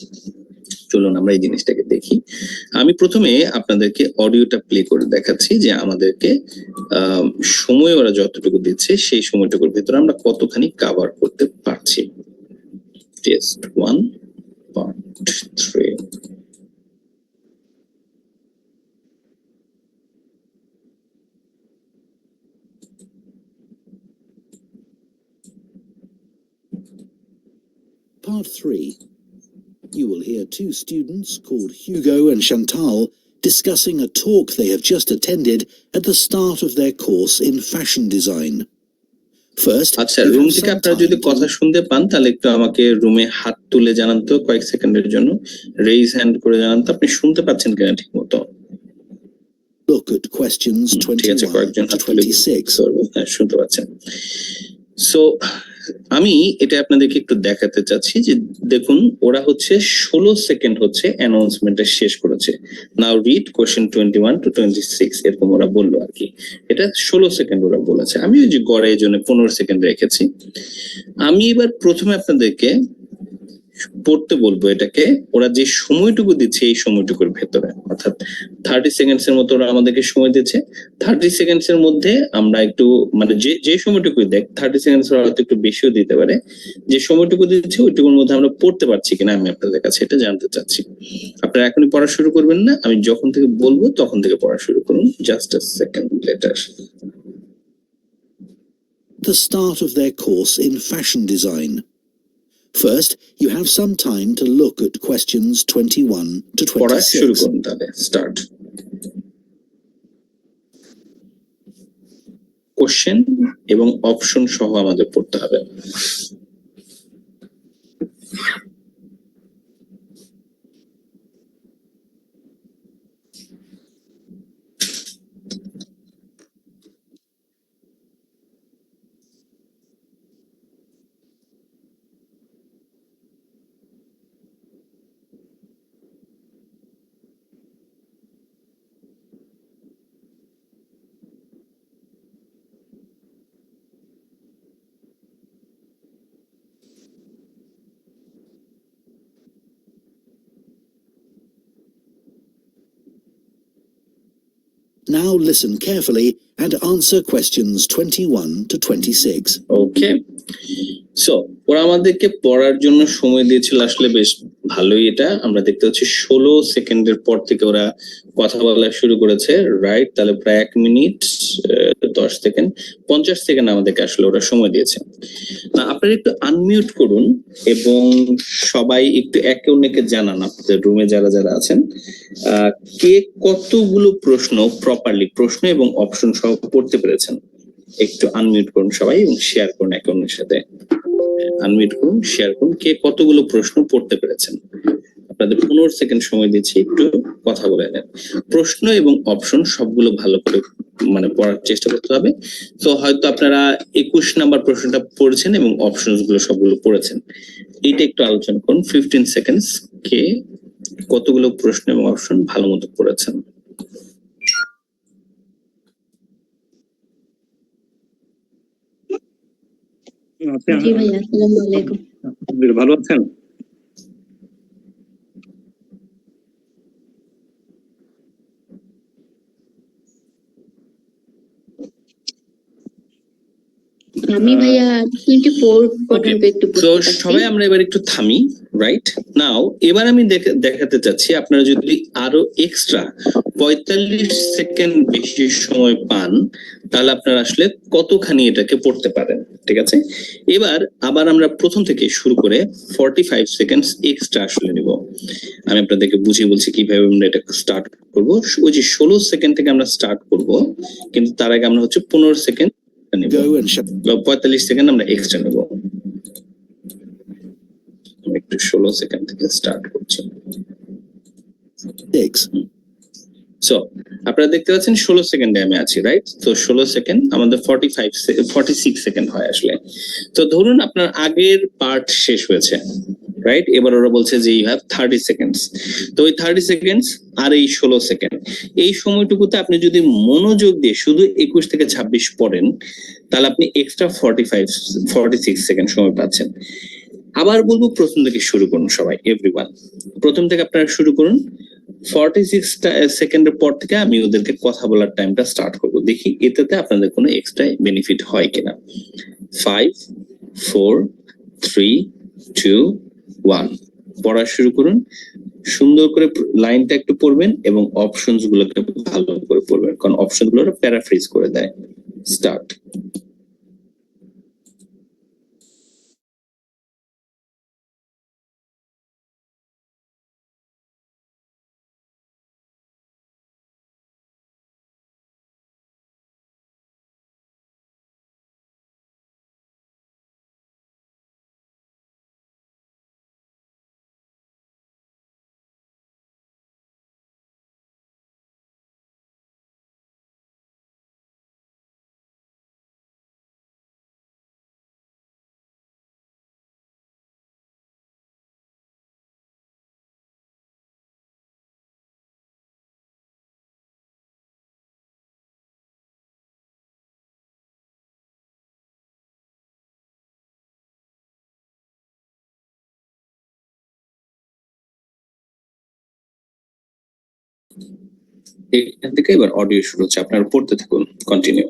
চলুন আমরা এই জিনিসটাকে দেখি। আমি প্রথমে আপনাদেরকে অডিওটা প্লে করে দেখাচ্ছি যে আমাদেরকে সময় ওরা যতটুকু দিচ্ছে সেই সময়টুকুর ভিতরে আমরা কতখানি কভার করতে পারছি। Test 1 part 3। Part 3. You will hear two students called Hugo and Chantal discussing a talk they have just attended at the start of their course in fashion design. First, আচ্ছা, you রুম have থেকে some আপনারা যদি time কথা to শুনতে পান তাহলে একটু আমাকে রুমে হাত তুলে জানান তো, কয়েক সেকেন্ডের জন্য রেইজ হ্যান্ড করে জানান তো আপনি শুনতে পাচ্ছেন কিনা ঠিক মতো। look at questions ঠিক আছে, 21 কয়েকজন to হাত তুলে 26. শুনতে পাচ্ছেন। সো আমি এটা আপনাদেরকে একটু দেখাতে চাচ্ছি যে দেখুন ওরা হচ্ছে 16 সেকেন্ড হচ্ছে অ্যানাউন্সমেন্টটা শেষ করেছে। নাও রিড কোশ্চেন 21 to 26 এরকম ওরা বললো আর কি। এটা 16 সেকেন্ড ওরা বলেছে, আমি ওই যে গড়ে এই জন্য 15 সেকেন্ড রেখেছি। আমি এবার প্রথমে আপনাদেরকে পড়তে বলবো এটাকে, ওরা যে সময়টুকু দিচ্ছে এই সময়টুকুর ভেতরে, অর্থাৎ 30 সেকেন্ডস এর মতো ওরা আমাদেরকে সময় দিচ্ছে। 30 সেকেন্ডস এর মধ্যে আমরা একটু মানে যে সময়টুকু দেখ 30 সেকেন্ডস হয়তো একটু বেশিও দিতে পারে, যে সময়টুকু দিচ্ছে ওইটুকুর মধ্যে আমরা পড়তে পারছি কিনা আমি আপনাদের কাছে এটা জানতে চাচ্ছি। আপনারা এখনই পড়া শুরু করবেন না, আমি যখন থেকে বলবো তখন থেকে পড়া শুরু করুন। Just a second letter. The start of their course in fashion design. First, you have some time to look at questions 21 to পড়া শুরু 26. করুন তাহলে, স্টার্ট। কোশ্চেন এবং অপশন সহ আমাদের পড়তে হবে। Now listen carefully and answer questions 21 to 26. Okay, so ওরা আমাদেরকে পড়ার জন্য সময় দিয়েছিল আসলে বেশ ভালোই। এটা আমরা দেখতে পাচ্ছি 16 সেকেন্ডের পর থেকে ওরা কথা বলা শুরু করেছে, রাইট? তাহলে প্রায় 1 মিনিট 10 সেকেন্ড 50 সেকেন্ড আমাদেরকে আসলে ওরা সময় দিয়েছে। না, আপনারা একটু আনমিউট করুন এবং সবাই একটু একে অন্যকে জানান আপনাদের রুমে যারা যারা আছেন কে কতগুলো প্রশ্ন প্রপারলি প্রশ্ন এবং অপশন সহ পড়তে পেরেছেন। একটু আনমিউট করুন সবাই এবং শেয়ার করুন একে অন্যের সাথে। আনমিউট করুন, শেয়ার করুন কে কতগুলো প্রশ্ন পড়তে পেরেছেন। আপনাদের 15 সেকেন্ড সময় দিচ্ছি, একটু কথা বলে নেন। প্রশ্ন এবং অপশন সবগুলো ভালো করে মানে পড়ার চেষ্টা করতে হবে। তো হয়তো আপনারা 21 নাম্বার প্রশ্নটা পড়েছেন এবং অপশনস গুলো সবগুলো পড়েছেন, এইটা একটু আলোচনা করুন। 15 সেকেন্ডস কে কতগুলো প্রশ্ন এবং অপশন ভালো মতো পড়েছেন। জি ভাইয়া, আসসালামু আলাইকুম। ভালো আছেন? আমি ভাইয়া 24 পর্যন্ত একটু তো বুঝতে পারছি। সবাই আমরা এবার একটু থামি, রাইট? নাও এবার আমি দেখাতে চাচ্ছি আপনারা যদি আরো এক্সট্রা 45 সেকেন্ড বেশি সময় পান তাহলে আপনারা আসলে কতখানি এটাকে পড়তে পারেন, ঠিক আছে? এবার আবার আমরা প্রথম থেকে শুরু করে 45 সেকেন্ডস এক্সট্রা আসলে নিব। আমি আপনাদেরকে বুঝিয়ে বলছি কিভাবে আমরা এটা স্টার্ট করব। ওই যে 16 সেকেন্ড থেকে আমরা স্টার্ট করব, কিন্তু তার আগে আমরা হচ্ছে 15 সেকেন্ড নিব, Go and show 45 সেকেন্ড আমরা এক্সট্রা নেব। একটু 16 সেকেন্ড থেকে স্টার্ট করছি। 6. সো আপনারা দেখতে পাচ্ছেন 16 সেকেন্ডে আমি আছি, রাইট? তো 16 সেকেন্ড আমাদের 46 সেকেন্ড হয় আসলে। তো ধরুন আপনার আগের পার্ট শেষ হয়েছে, রাইট? এবার ওরা বলছে যে ইউ হ্যাভ 30 সেকেন্ডস। তো ওই 30 সেকেন্ডস আর এই 16 সেকেন্ড, এই সময়টুকুতে আপনি যদি মনোযোগ দিয়ে শুধু 21 থেকে 26 পড়েন তাহলে আপনি এক্সট্রা 46 সেকেন্ড সময় পাচ্ছেন। আবার বলবো প্রথম থেকে শুরু করুন সবাই, এভরিওয়ান প্রথম থেকে আপনারা শুরু করুন। 46 সেকেন্ডের পর থেকে আমি ওদেরকে কথা বলার টাইমটা স্টার্ট করব, দেখি এটাতে আপনাদের কোনো এক্সট্রা বেনিফিট হয় কিনা। 5 4 3 2 1 পড়া শুরু করুন। সুন্দর করে লাইনটা একটু পড়বেন এবং অপশনস গুলোকে ভালো করে পড়বেন, কারণ অপশন গুলো প্যারাফ্রেজ করে দেয়। স্টার্ট। এখান থেকে এবার অডিও শুরু হচ্ছে, আপনারা পড়তে থাকুন, continue.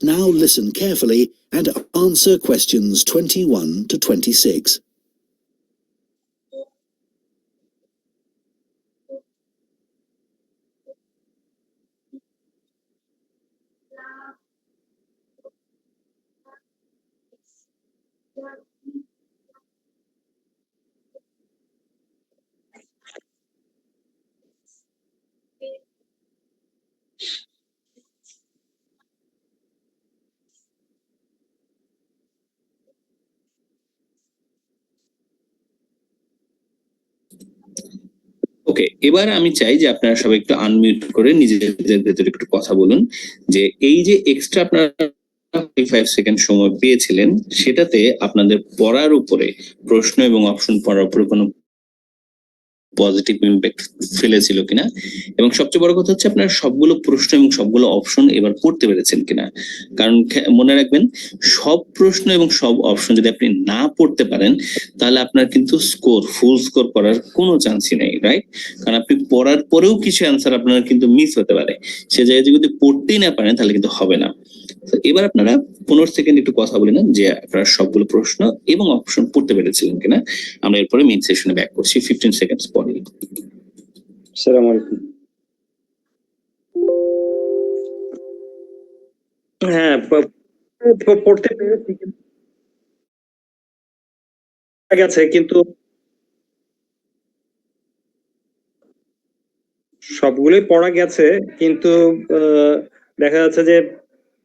Now listen carefully and answer questions 21 to 26. ওকে, এবার আমি চাই যে আপনারা সবাই একটু আনমিউট করে নিজেদের ভেতরে একটু কথা বলুন যে এই যে এক্সট্রা আপনারা 45 সেকেন্ড সময় পেয়েছিলেন সেটাতে আপনাদের পড়ার উপরে প্রশ্ন এবং অপশন পড়ার উপরে কোনো পজিটিভ ইম্প্যাক্ট ফেলেছিল কিনা, এবং সবচেয়ে বড় কথা হচ্ছে আপনারা সবগুলো প্রশ্ন এবং সবগুলো অপশন এবার পড়তে পেরেছেন কিনা। কারণ মনে রাখবেন, সব প্রশ্ন এবং সব অপশন যদি আপনি না পড়তে পারেন তাহলে আপনার কিন্তু ফুল স্কোর করার কোনো চান্সই নেই, রাইট? কারণ আপনি পড়ার পরেও কিছু অ্যান্সার আপনার কিন্তু মিস হতে পারে, সে জায়গায় যদি পড়তেই না পারেন তাহলে কিন্তু হবে না। এবার আপনারা 15 সেকেন্ড একটু কথা বলে নেন যে আপনারা সবগুলো প্রশ্ন এবং অপশন পড়তে পেরেছিলেন কিনা। আমরা এরপরে মেইন সেশনে ব্যাক করছি 15 সেকেন্ডস পরে। আসসালামু আলাইকুম। হ্যাঁ, পড়তে পেরেছি গেছে, কিন্তু সবগুলোই পড়া গেছে, কিন্তু দেখা যাচ্ছে যে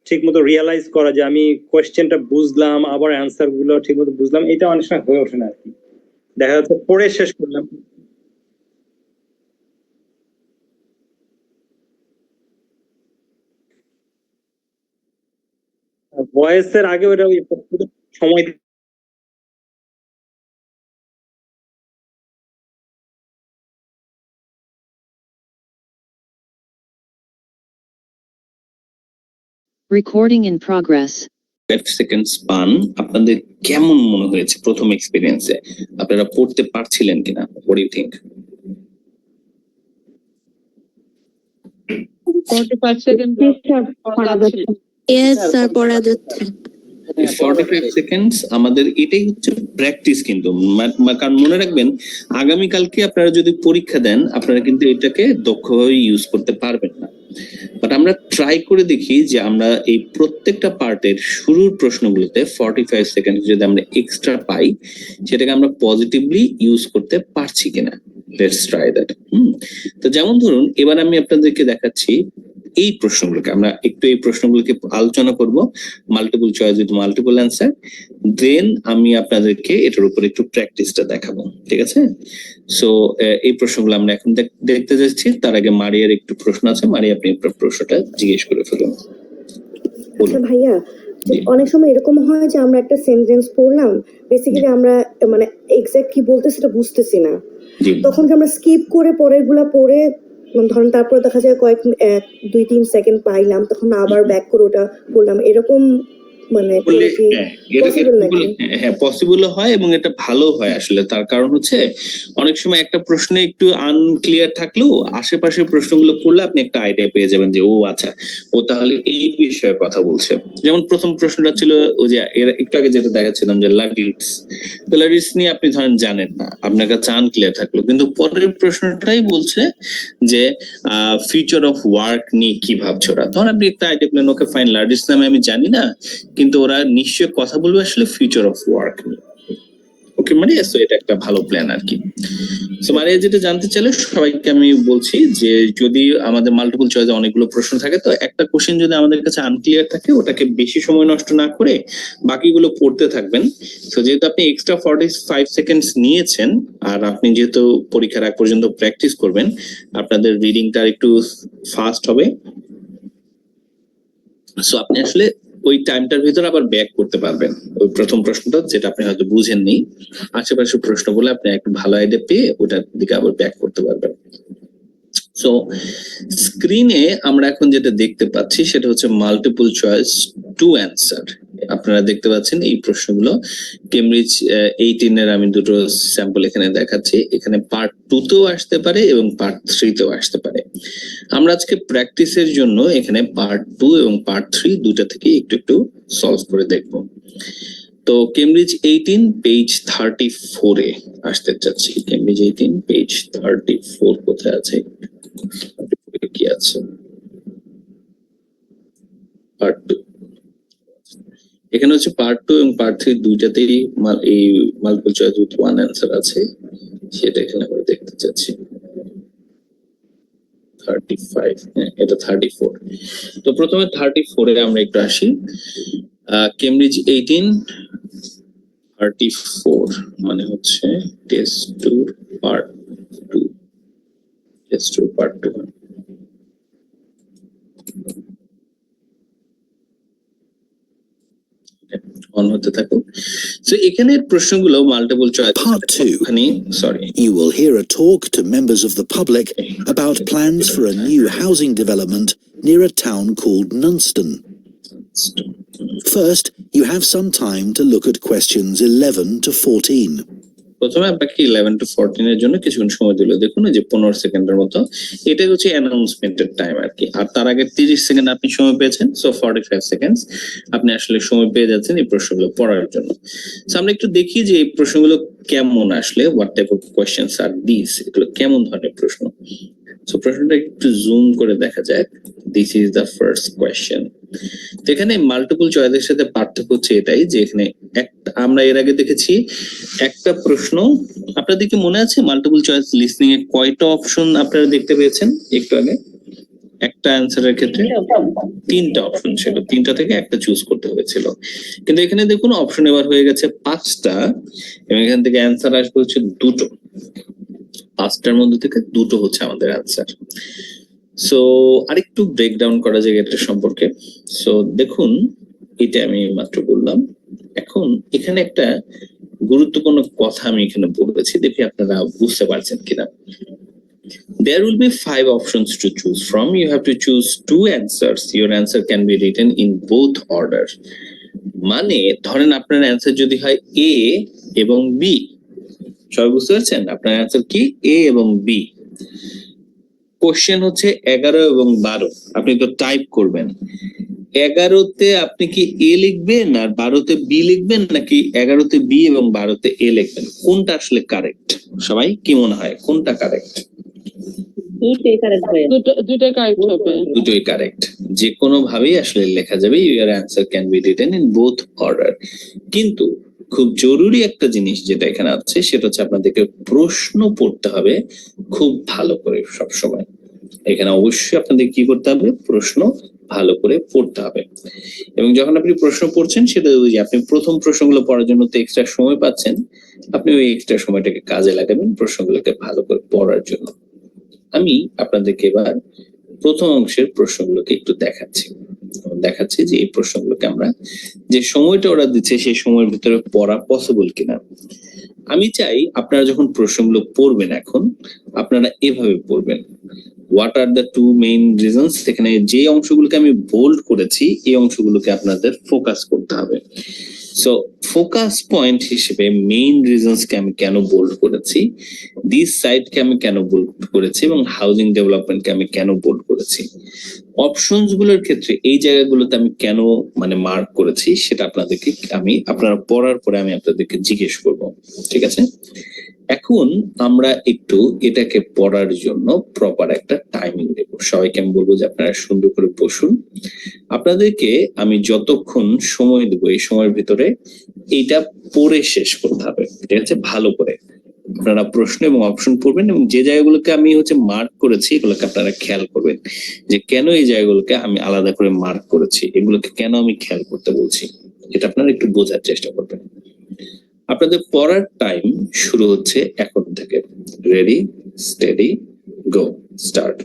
ঠিক মতো রিয়ালাইজ করা যে আমি কোয়েশ্চেনটা বুঝলাম আবার অ্যান্সার গুলো ঠিক মতো বুঝলাম, এটা অনেক সময় হয়ে ওঠে না আর কি। দেখা যাচ্ছে পড়ে শেষ করলাম, ভয়েসের আগে ওটা সময় Recording in progress. 5 সেকেন্ডস পান, আপনাদের কেমন মনে হয়েছে প্রথম এক্সপেরিয়েন্সে? আপনারা পড়তে পারছিলেন কিনা? What do you think? 45 second yes sir পড়া যাচ্ছে। 45 সেকেন্ডস আমাদের এটাই হচ্ছে প্র্যাকটিস কিন্তু। কারণ মনে রাখবেন, আগামীকালকে আপনারা যদি পরীক্ষা দেন আপনারা কিন্তু এটাকে দক্ষভাবে ইউজ করতে পারবেন না। বাট আমরা ট্রাই করে দেখি যে আমরা এই প্রত্যেকটা পার্টের শুরুর প্রশ্নগুলোতে 45 সেকেন্ড যদি আমরা এক্সট্রা পাই সেটাকে আমরা পজিটিভলি ইউজ করতে পারছি কিনা। Let's try that. তো যেমন ধরুন, এবার আমি আপনাদেরকে দেখাচ্ছি এই প্রশ্নগুলোকে, আমরা একটু এই প্রশ্নগুলোকে আলোচনা করব, multiple choice with multiple answer, then আমি আপনাদেরকে এটার উপর একটু প্র্যাকটিসটা দেখাবো, ঠিক আছে? সো এই প্রশ্নগুলো আমরা এখন দেখতে যাচ্ছি। তার আগে মারিয়ার একটু প্রশ্ন আছে। মারিয়া, আপনি আপনার প্রশ্নটা জিজ্ঞেস করে ফেলুন। আচ্ছা ভাইয়া, অনেক সময় এরকম হয় যে আমরা একটা সেন্টেন্স পড়লাম, বেসিক্যালি আমরা মানে এক্সাক্ট কি বলতে সেটা বুঝতেছি না, তখন কি আমরা স্কিপ করে পরের গুলা পড়ে ধরেন তারপরে দেখা যায় কয়েক 2-3 সেকেন্ড পাইলাম, তখন আবার ব্যাক করে ওটা পড়লাম, এরকম মানে হ্যাঁ পসিবল হয় এবং এটা ভালো হয় আসলে। তার কারণ হচ্ছে অনেক সময় একটা প্রশ্নে একটু আনক্লিয়ার থাকলেও আশেপাশের প্রশ্নগুলো পড়লে আপনি একটা আইডিয়া পেয়ে যাবেন যে ও আচ্ছা, ও তাহলে এই বিষয়ে কথা বলছে। যেমন প্রথম প্রশ্নটা ছিল ওই যে একটু আগে যেটা দেখাচ্ছিলাম যে লাডিস নিয়ে আপনি ধরেন জানেন না, আপনার কাছে আনক্লিয়ার থাকলো, কিন্তু পরের প্রশ্নটাই বলছে যে ফিউচার অফ ওয়ার্ক নিয়ে কি ভাবছো ওরা, তখন আপনি একটা আইডিয়া পেলেন, ওকে ফাইন, লাডিস নামে আমি জানি না, কিন্তু ওরা নিশ্চয়ই কথা বলবে আসলে ফিউচার অফ ওয়ার্ক নিয়ে। ওকে মারিয়া, সো এটা একটা ভালো প্ল্যান আর কি। সো মারিয়া যেটা জানতে চাইলে সবাইকে আমি বলছি যে যদি আমাদের মাল্টিপল চয়েসে অনেকগুলো প্রশ্ন থাকে, তো একটা কোশ্চেন যদি আমাদের কাছে আনক্লিয়ার থাকে ওটাকে বেশি সময় নষ্ট না করে বাকিগুলো পড়তে থাকবেন। তো যেহেতু আপনি এক্সট্রা 45 সেকেন্ডস নিয়েছেন আর আপনি যেহেতু পরীক্ষার আগ পর্যন্ত প্র্যাকটিস করবেন, আপনাদের রিডিংটা একটু ফাস্ট হবে। সো আপনি আসলে ওই টাইমটার ভিতরে আবার ব্যাক করতে পারবেন ওই প্রথম প্রশ্নটা যেটা আপনি হয়তো বুঝেননি, আশেপাশে প্রশ্ন বলে আপনি একটু ভালো আইডিয়া পেয়ে ওটার দিকে আবার ব্যাক করতে পারবেন। সো স্ক্রিনে আমরা এখন যেটা দেখতে পাচ্ছি সেটা হচ্ছে মাল্টিপল চয়েস টু অ্যান্সার। আপনারা দেখতে পাচ্ছেন এই প্রশ্নগুলো কেমব্রিজ 18 এর আমি দুটো স্যাম্পল এখানে দেখাচ্ছি। এখানে পার্ট 2 তেও আসতে পারে এবং পার্ট 3 তেও আসতে পারে। আমরা আজকে প্র্যাকটিসের জন্য এখানে পার্ট 2 এবং পার্ট 3 দুটো থেকে একটু একটু সলভ করে দেখব। তো কেমব্রিজ 18 পেজ 34 এ আসতে চাচ্ছি। কেমব্রিজ 18 পেজ 34 কোথায় আছে, কি আছে? পার্ট 2 এখানে হচ্ছে পার্ট 2 এবং পার্ট 3 দুইটাতেই এই multiple choice with one answer আছে, সেটা এখানে আমরা দেখতে চাচ্ছি। 35, হ্যাঁ এটা 34। তো প্রথমে 34 এ আমরা একটু আসি। কেমব্রিজ 18 34 মানে হচ্ছে test 2 part 2। history part 2. On হতে থাকুক। সো এখানে প্রশ্নগুলো multiple choice. Part 2. Sorry. You will hear a talk to members of the public about plans for a new housing development near a town called Nunston. First, you have some time to look at questions 11 to 14. প্রথমে আপনাকে 11 to 14 এর জন্য কিছুক্ষণ সময় দিল। দেখুন এই যে 15 সেকেন্ডের মতো, এটাই হচ্ছে অ্যানাউন্সমেন্টের টাইম আর কি। আর তার আগে 30 সেকেন্ড আপনি সময় পেয়েছেন, সো 45 সেকেন্ডস আপনি আসলে সময় পেয়ে যাচ্ছেন এই প্রশ্নগুলো পড়ার জন্য। সো আমরা একটু দেখি যে এই প্রশ্নগুলো কেমন, আসলে what type of questions are this, এগুলো কেমন ধরনের প্রশ্ন। সো প্রশ্নটা একটু জুম করে দেখা যাক। This is the first question. তো এখানে মাল্টিপল চয়েসের সাথে পার্থক্য হচ্ছে এটাই যে এখানে একটা, আমরা এর আগে দেখেছি একটা প্রশ্ন, আপনাদের কি মনে আছে মাল্টিপল চয়েস লিসনিং এ কয়টা অপশন আপনারা দেখতে পেয়েছেন একটু আগে? একটা অ্যানসারের ক্ষেত্রে 3টা অপশন ছিল, 3টা থেকে একটা চুজ করতে হয়েছিল। কিন্তু এখানে দেখুন অপশন এবার হয়ে গেছে 5টা, এবং এখান থেকে অ্যানসার আসবে হচ্ছে 2টো। 5টার মধ্যে থেকে 2টো হচ্ছে আমাদের অ্যানসার। সো আরেকটু ব্রেকডাউন করা যায় এটা সম্পর্কে। সো দেখুন, এটা আমি মাত্র বললাম। এখন এখানে একটা গুরুত্বপূর্ণ কথা আমি এখানে বলেছি, দেখি আপনারা বুঝতে পারছেন কিনা। There will be 5 options to choose from. You have to choose 2 answers. Your answer can be written in both order. মানে ধরেন আপনার অ্যান্সার যদি হয় এ এবং বি, সবাই বুঝতে পারছেন আপনার অ্যান্সার কি? এ এবং বি। কোশ্চেন হচ্ছে 11 এবং 12, আপনি তো টাইপ করবেন। 11তে আপনি কি এ লিখবেন আর 12তে বি লিখবেন, নাকি 11তে বি এবং 12তে এ লিখবেন? কোনটা আসলে কারেক্ট? সবাই কি মনে হয় কোনটা কারেক্ট? দুটোই কারেক্ট হবে। দুটোই কারেক্ট হবে। দুটোই কারেক্ট, যে কোনো ভাবেই আসলে লেখা যাবে। Your answer can be written in both order. কিন্তু খুব জরুরি একটা জিনিস যেটা এখানে আছে, সেটা হচ্ছে আপনাদেরকে প্রশ্ন পড়তে হবে খুব ভালো করে সব সময়। এখানে অবশ্যই আপনাদের কি করতে হবে? প্রশ্ন ভালো করে পড়তে হবে। এবং যখন আপনি প্রশ্ন পড়ছেন, সেটা ওই যে আপনি প্রথম প্রশ্নগুলো পড়ার জন্য তো এক্সট্রা সময় পাচ্ছেন, আপনি ওই এক্সট্রা সময়টাকে কাজে লাগাবেন প্রশ্নগুলোকে ভালো করে পড়ার জন্য। আমি আপনাদেরকে এবার প্রথম অংশের প্রশ্নগুলোকে একটু দেখাচ্ছি যে এই প্রশ্নগুলোকে আমরা যে সময়টা ওরা দিচ্ছে সেই সময়ের ভিতরে পড়া পসিবল কিনা। আমি চাই আপনারা যখন প্রশ্নগুলো পড়বেন, এখন আপনারা এভাবে পড়বেন, what are the 2 main reasons. এখানে যে অংশগুলোকে আমি বোল্ড করেছি, এই অংশগুলোকে আপনাদের ফোকাস করতে হবে। সো ফোকাস পয়েন্ট হিসেবে মেইন রিজনস কে আমি কেন বোল্ড করেছি, দিস সাইড কে আমি কেন বোল্ড করেছি, এবং হাউজিং ডেভেলপমেন্ট কে আমি কেন বোল্ড করেছি। অপশনস গুলোর ক্ষেত্রে এই জায়গাগুলোতে আমি কেন মার্ক করেছি, সেটা আপনাদেরকে আপনারা পড়ার পরে আমি আপনাদেরকে জিজ্ঞেস করব, ঠিক আছে? এখন আমরা একটু এটাকে পড়ার জন্য প্রপার একটা টাইমিং দেব। সবাইকে আমি বলবো যে আপনারা সুন্দর করে বসুন। আপনাদেরকে আমি যতক্ষণ সময় দেবো, এই সময়ের ভিতরে এইটা পড়ে শেষ করতে হবে, ঠিক আছে? ভালো করে আপনারা প্রশ্ন এবং অপশন পড়বেন, এবং যে জায়গাগুলোকে আমি মার্ক করেছি এগুলোকে আপনারা খেয়াল করবেন যে কেন এই জায়গাগুলোকে আমি আলাদা করে মার্ক করেছি, এগুলোকে কেন আমি খেয়াল করতে বলছি, এটা আপনারা একটু বোঝার চেষ্টা করবেন। আপনাদের পড়ার টাইম শুরু হচ্ছে এখন থেকে। Ready, steady, go, start.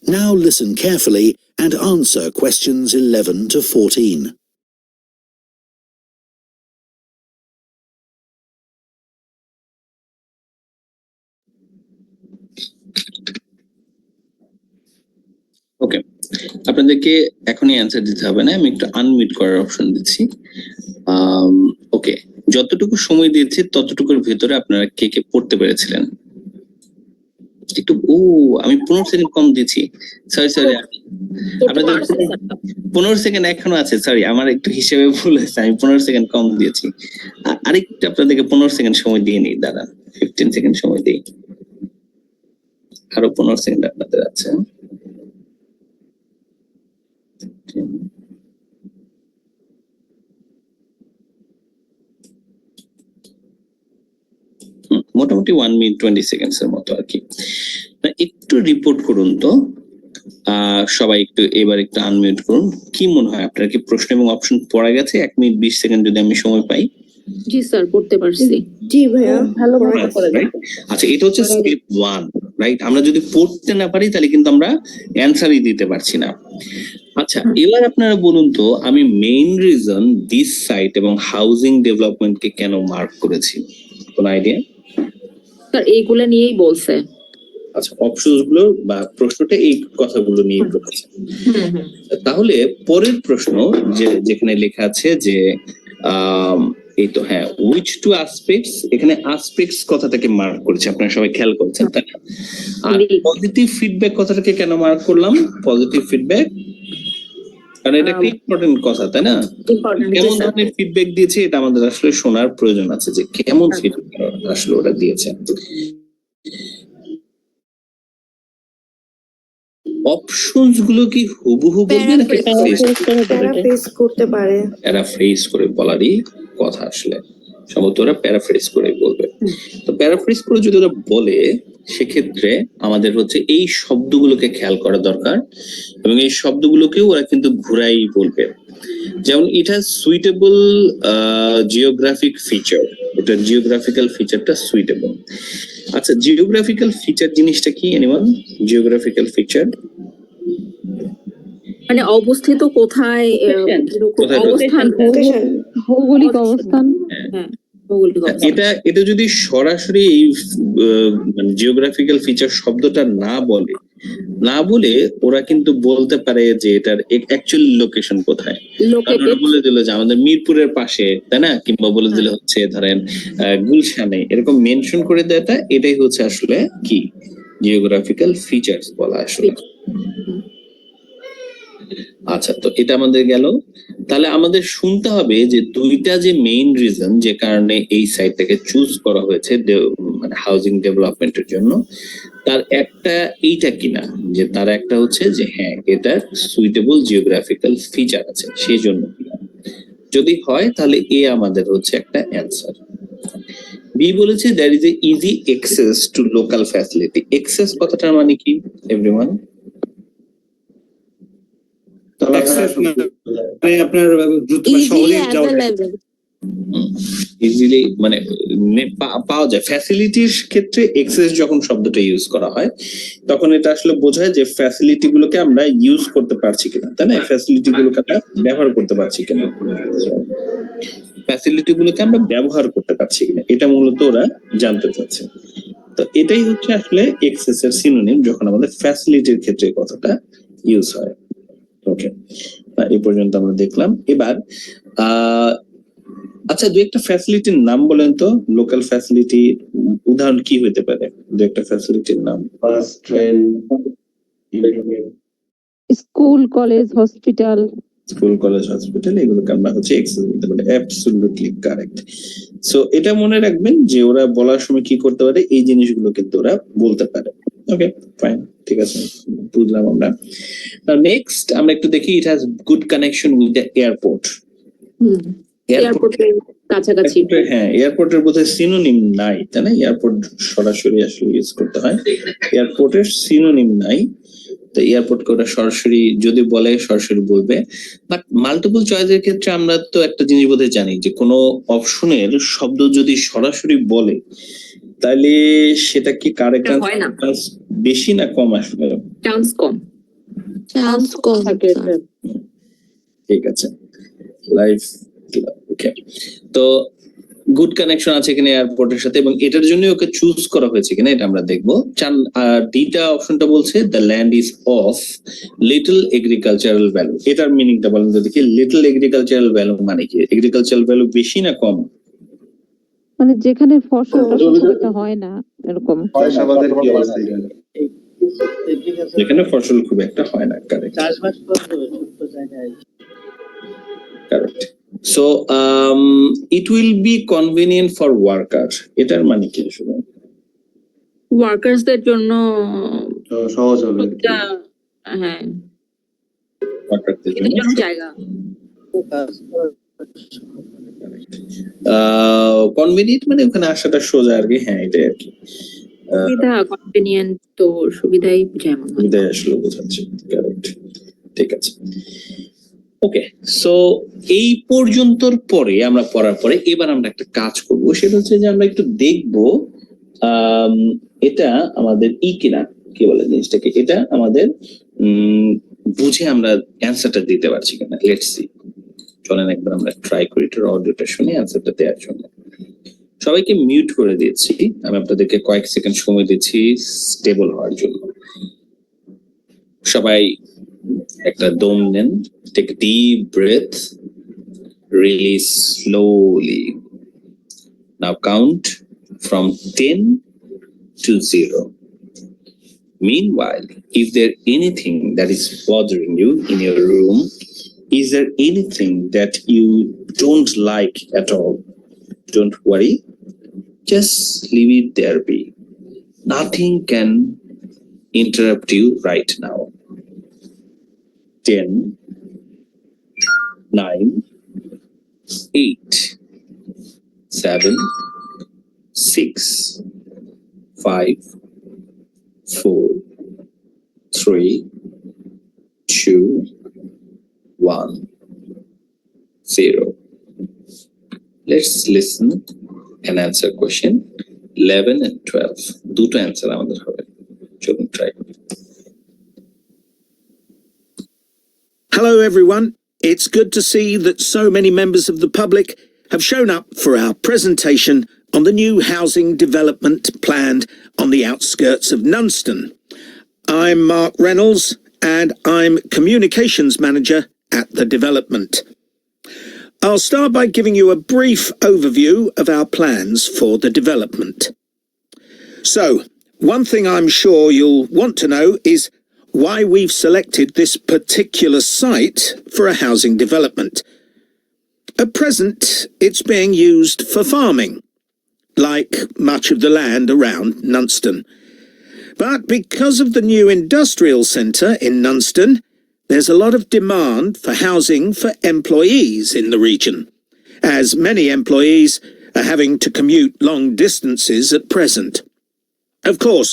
Now listen carefully and answer questions 11 to 14. আপনাদেরকে এখনই অ্যান্সার দিতে হবে না, আমি একটু আনমিউট করার অপশন দিচ্ছি। ওকে, যতটুকু সময় দিয়েছি ততটুকুর ভেতরে আপনারা কে কে পড়তে পেরেছিলেন? একটু আমি 15 সেকেন্ড কম দিয়েছি, সরি আপনাদের 15 সেকেন্ড এখনো আছে, সরি আমার একটু হিসেবে ভুল হয়েছে, আমি 15 সেকেন্ড কম দিয়েছি। আরেকটু আপনাদেরকে 15 সেকেন্ড সময় দিয়ে নিই, দাঁড়া 15 সেকেন্ড সময় দিই, আরো 15 সেকেন্ড আপনাদের আছে। মোটামুটি 1 মিনিট 20 সেকেন্ডস এর মতো আর কি। একটু রিপোর্ট করুন তো সবাই, একটু এবার একটু আনমিউট করুন। কি মনে হয় আপনার কি প্রশ্ন এবং অপশন পড়া গেছে? 1 মিনিট 20 সেকেন্ড যদি আমি সময় পাই। জি স্যার, পড়তে পারছি। জি ভাইয়া, ভালো আচ্ছা, এটা হচ্ছে স্টেপ 1, রাইট? আমরা যদি পড়তে না পারি তাহলে কিন্তু আমরা অ্যানসারই দিতে পারছি না। আচ্ছা, এবার আপনারা বলুন তো, আমি মেইন রিজন দিস সাইট এবং হাউজিং ডেভেলপমেন্টকে কেন মার্ক করেছি? কোন আইডিয়া? স্যার এইগুলা নিয়েই বলছে। আচ্ছা, অপশনস গুলো বা প্রশ্নটা এই কথাগুলো নিয়ে করেছে। তাহলে পরের প্রশ্ন যেখানে লেখা আছে যে এই তো হ্যাঁ, উইচ টু অ্যাসপেক্টস, এখানে অ্যাসপেক্টস কথাটাকে মার্ক করেছে, আপনারা সবাই খেয়াল করছেন তাই না? আর পজিটিভ ফিডব্যাক কথাটাকে কেন মার্ক করলাম? পজিটিভ ফিডব্যাক কারণ এটা একটা ইম্পর্টেন্ট কথা, তাই না? কেমন ধরনের ফিডব্যাক দিয়েছে এটা আমাদের আসলে শোনার প্রয়োজন আছে, যে কেমন ফিডব্যাক আসলে ওরা দিয়েছে। অপশনস গুলো কি হুবহু বলবে নাকি প্যারাফ্রেজ করতে পারে? প্যারাফ্রেজ করে বলারই কথা, আসলে সম্ভবত ওরা প্যারাফ্রেজ করে বলবে। তো প্যারাফ্রেজ করে যদি ওরা বলে, সেক্ষেত্রে আমাদের হচ্ছে এই শব্দগুলোকে খেয়াল করা দরকার, এবং এই শব্দগুলোকেও ওরা কিন্তু ঘুরাই বলবে। যেমন it has suitable geographic feature, এটা জিওগ্রাফিক্যাল ফিচারটা সুইটেবল। আচ্ছা, জিওগ্রাফিক্যাল ফিচার জিনিসটা কি? এনিওয়ান? জিওগ্রাফিক্যাল ফিচার মানে অবস্থিত কোথায়, অবস্থান, ভৌগোলিক অবস্থান। হ্যাঁ, ভৌগোলিক অবস্থান। এটা যদি সরাসরি এই জিওগ্রাফিক্যাল ফিচার শব্দটা না বলে ওরা কিন্তু বলতে পারে যে এটার অ্যাকচুয়াল লোকেশন কোথায়। বলে দিল যে আমাদের মিরপুরের পাশে, তাই না? কিংবা বলে দিলে হচ্ছে ধরেন গুলশানে, এরকম মেনশন করে দেওয়াটা, এটাই হচ্ছে আসলে কি জিওগ্রাফিক্যাল ফিচার্স বলা আসলে। আচ্ছা, তো এটা আমাদের গেল। তাহলে আমাদের শুনতে হবে যে দুইটা যে মেইন রিজন যে কারণে এই সাইটটাকে চুজ করা হয়েছে মানে হাউজিং ডেভেলপমেন্টের জন্য, তার একটা এইটা কিনা, যে তার একটা হচ্ছে যে হ্যাঁ এটার সুইটেবল জিওগ্রাফিক্যাল ফিচার আছে সেই জন্য কিনা। যদি হয় তাহলে এ আমাদের হচ্ছে একটা অ্যান্সার। বি বলেছে there is a easy access to local facility. Access কথাটার মানে কি এভরিওয়ান? ইজিলি মানে পাওয়া যায়। ফ্যাসিলিটির ক্ষেত্রে এক্সেস যখন শব্দটা ইউজ করা হয়, তখন এটা আসলে বোঝায় যে ফ্যাসিলিটি গুলোকে আমরা ইউজ করতে পারছি কিনা, তাই না? ফ্যাসিলিটি গুলোকে আমরা ব্যবহার করতে পারছি কিনা, ফ্যাসিলিটি গুলোকে আমরা ব্যবহার করতে পারছি কিনা, এটা মূলত ওরা জানতে চাচ্ছে। তো এটাই হচ্ছে আসলে এক্সেস এর সিনোনিম যখন আমাদের ফ্যাসিলিটির ক্ষেত্রে কথাটা ইউজ হয়। ওকে, এই পর্যন্ত আমরা দেখলাম। এবার আচ্ছা, দু একটা ফ্যাসিলিটির নাম বলেন তো, লোকাল ফ্যাসিলিটি উদাহরণ কি হতে পারে? দু একটা ফ্যাসিলিটির নাম। Bus, train, school, college, hospital. School, college, hospital, এগুলোকে আমরা হচ্ছে এক্সেস বলতে পারি। Absolutely correct. সো এটা মনে রাখবেন যে ওরা বলার সময় কি করতে পারে, এই জিনিসগুলো কিন্তু ওরা বলতে পারে। ওকে, ফাইন, ঠিক আছে, বুঝলাম আমরা। নেক্সট আমরা একটু দেখি, it has good connection with the airport. এয়ারপোর্টের কাছাকাছি। হ্যাঁ, এয়ারপোর্টের বোধহয় সিনোনিম নাই, তাই না? এয়ারপোর্ট সরাসরি আসলে ইউজ করতে হয়, এয়ারপোর্টের সিনোনিম নাই। তো এয়ারপোর্টকে ওরা সরাসরি যদি বলে সরাসরি বলবে। বাট মাল্টিপল চয়েসের ক্ষেত্রে আমরা তো একটা জিনিস বোধহয় জানি যে কোনো অপশনের শব্দ যদি সরাসরি বলে তাহলে সেটা কি কারেক্ট হয় না, বেশি না কম আসলে? চান্স কম। ঠিক আছে, লাইভ। ওকে, তো গুড কানেকশন আছে কিনা এয়ারপোর্টের সাথে, এবং এটার জন্য ওকে চুজ করা হয়েছে কিনা এটা আমরা দেখবো। ডিটা অপশনটা বলছে the land is of little agricultural value. এটার মিনিংটা বলেন তো দেখি, লিটল এগ্রিকালচারাল ভ্যালু মানে কি? এগ্রিকালচারাল ভ্যালু বেশি না কম? মানে যেখানে ফসলটা সচরাচর হয় না এরকম। যেখানে ফসল খুব একটা হয় না, correct. Correct. So it will be convenient for worker, এটার মানে কি আসলে? ওয়ার্কার্সদের জন্য সহজ হবে। হ্যাঁ, ওয়ার্কারদের এদের জন্য জন্য জায়গা। কনভিনিয়েন্ট মানে ওখানে আসাটা সোজা আর কি। হ্যাঁ, এটাই আর কি। সুবিধা, কনভিনিয়েন্ট তো সুবিধাই যেমন সুবিধা আসলে বোঝাচ্ছে। কারেক্ট, ঠিক আছে। ওকে, সো এই পর্যন্তর পরে আমরা পড়ার পরে এবার আমরা একটা কাজ করব, সেটা হচ্ছে যে আমরা একটু দেখবো এটা আমাদের কিনা, কি বলে জিনিসটাকে, এটা আমাদের বুঝে আমরা অ্যান্সারটা দিতে পারছি কিনা। লেটস সি, চলেন একবার আমরা ট্রাই করি এটার অডিওটা শুনে অ্যান্সারটা দেওয়ার জন্য। সবাইকে মিউট করে দিয়েছি, আমি আপনাদেরকে কয়েক সেকেন্ড সময় দিচ্ছি স্টেবল হওয়ার জন্য। সবাই একটা দম নেন, take a deep breath, release slowly. Now count from 10 to 0. Meanwhile, if there anything that is bothering you in your room, is there anything that you don't like at all? Don't worry, just leave it there be. Nothing can interrupt you right now. 10, 9, 8, 7, 6, 5, 4, 3, 2, 1, 0. Let's listen and answer question 11 and 12. দুটো answer আমাদের হবে, চলুন try করি। Hello everyone, it's good to see that so many members of the public have shown up for our presentation on the new housing development planned on the outskirts of Nunston. I'm Mark Reynolds and I'm Communications Manager at the development. I'll start by giving you a brief overview of our plans for the development. So, one thing I'm sure you'll want to know is why we've selected this particular site for a housing development. At present, it's being used for farming, like much of the land around Nunston. But because of the new industrial centre in Nunston, there's a lot of demand for housing for employees in the region, as many employees are having to commute long distances at present. Of course,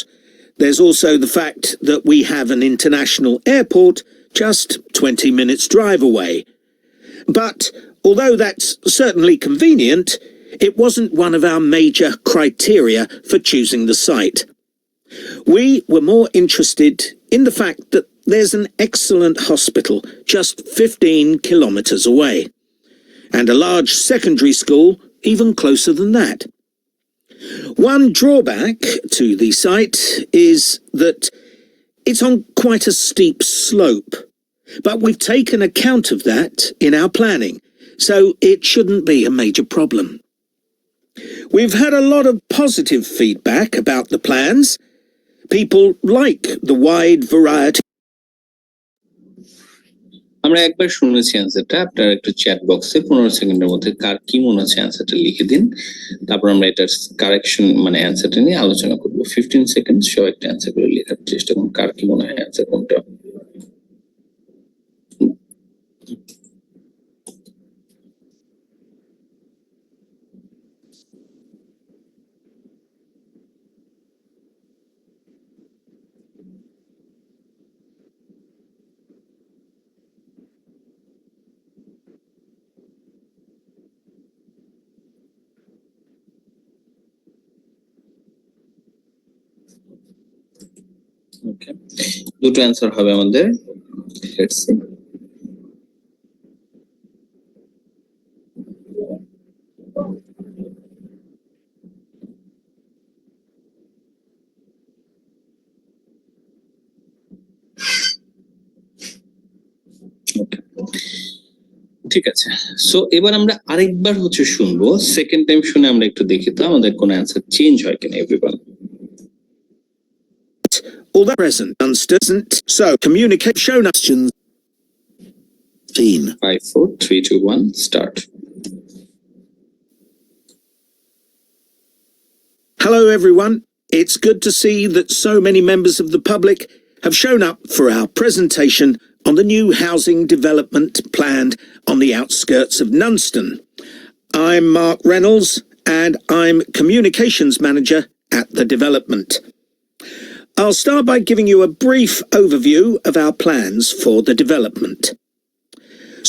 there's also the fact that we have an international airport just 20 minutes drive away. But although that's certainly convenient, it wasn't one of our major criteria for choosing the site. We were more interested in the fact that there's an excellent hospital just 15 kilometres away, and a large secondary school even closer than that. One drawback to the site is that it's on quite a steep slope, but we've taken account of that in our planning, so it shouldn't be a major problem. We've had a lot of positive feedback about the plans. People like the wide variety. আমরা একবার শুনেছি অ্যান্সারটা, আপনারা একটু chat বক্সে 15 সেকেন্ডের মধ্যে কার কি মনে হচ্ছে অ্যান্সারটা লিখে দিন, তারপর আমরা এটার কারেকশন মানে অ্যান্সারটা নিয়ে আলোচনা করবো। 15 সেকেন্ড সবাই একটা অ্যান্সার করে লেখার চেষ্টা করুন, কার কি মনে হয় অ্যান্সার কোনটা। ওকে, দুটো অ্যান্সার হবে আমাদের। Let's see. ঠিক আছে, সো এবার আমরা আরেকবার হচ্ছে শুনবো, সেকেন্ড টাইম শুনে আমরা একটু দেখি তো আমাদের কোনো অ্যান্সার চেঞ্জ হয় কিনা everyone. All that present doesn't. So communicate shown us. Questions. 5, 4, 3, 2, 1, start. Hello everyone. It's good to see that so many members of the public have shown up for our presentation on the new housing development planned on the outskirts of Nunston. I'm Mark Reynolds and I'm Communications Manager at the development. I'll start by giving you a brief overview of our plans for the development.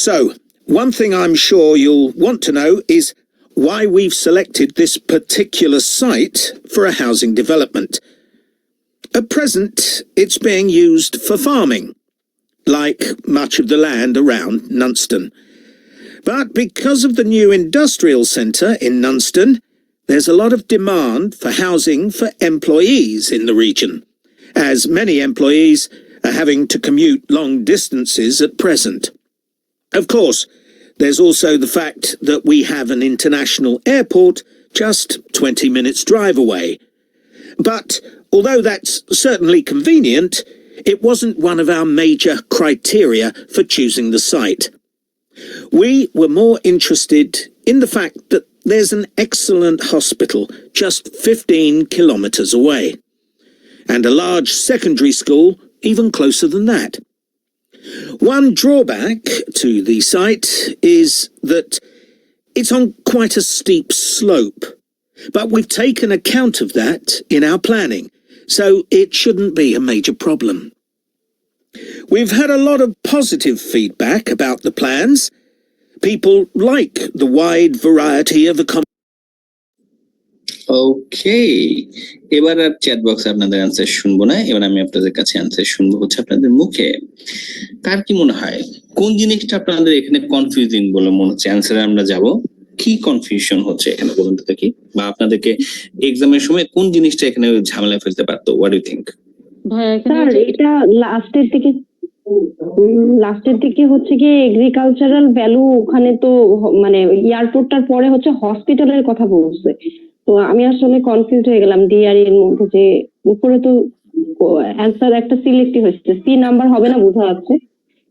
So, one thing I'm sure you'll want to know is why we've selected this particular site for a housing development. At present, it's being used for farming, like much of the land around Nunston. But because of the new industrial centre in Nunston, there's a lot of demand for housing for employees in the region, as many employees are having to commute long distances at present. Of course, there's also the fact that we have an international airport just 20 minutes drive away. But although that's certainly convenient, it wasn't one of our major criteria for choosing the site. We were more interested in the fact that there's an excellent hospital just 15 kilometres away, and a large secondary school even closer than that. One drawback to the site is that it's on quite a steep slope, but we've taken account of that in our planning, so it shouldn't be a major problem. We've had a lot of positive feedback about the plans. People like the wide variety of ওকে, এবার আর chat বক্সে আপনাদের answer শুনবো না, এবার আমি আপনাদের কাছে answer শুনবো হচ্ছে আপনাদের মুখে। কার কি মনে হয় কোন জিনিসটা আপনাদের এখানে কনফিউজিং বলে মনে হচ্ছে? অ্যান্সারে আমরা যাব, কি কনফিউশন হচ্ছে এখানে বলুন তো দেখি, বা আপনাদেরকে এক্সামের সময় কোন জিনিসটা এখানে ঝামেলা ফেলতে পারতো? What do you think? Sir এটা লাস্টের দিকে হচ্ছে কি এগ্রিকালচারাল ভ্যালু, ওখানে তো মানে এয়ারপোর্টটার পরে হচ্ছে হসপিটালের কথা বলছে, তো আমি আসলে কনফিউজ হয়ে গেলাম ডিআরই এর মধ্যে, যে উপরে তো অ্যান্সার একটা সিলেক্টই হয়েছে, সি নাম্বার হবে না বোঝা যাচ্ছে,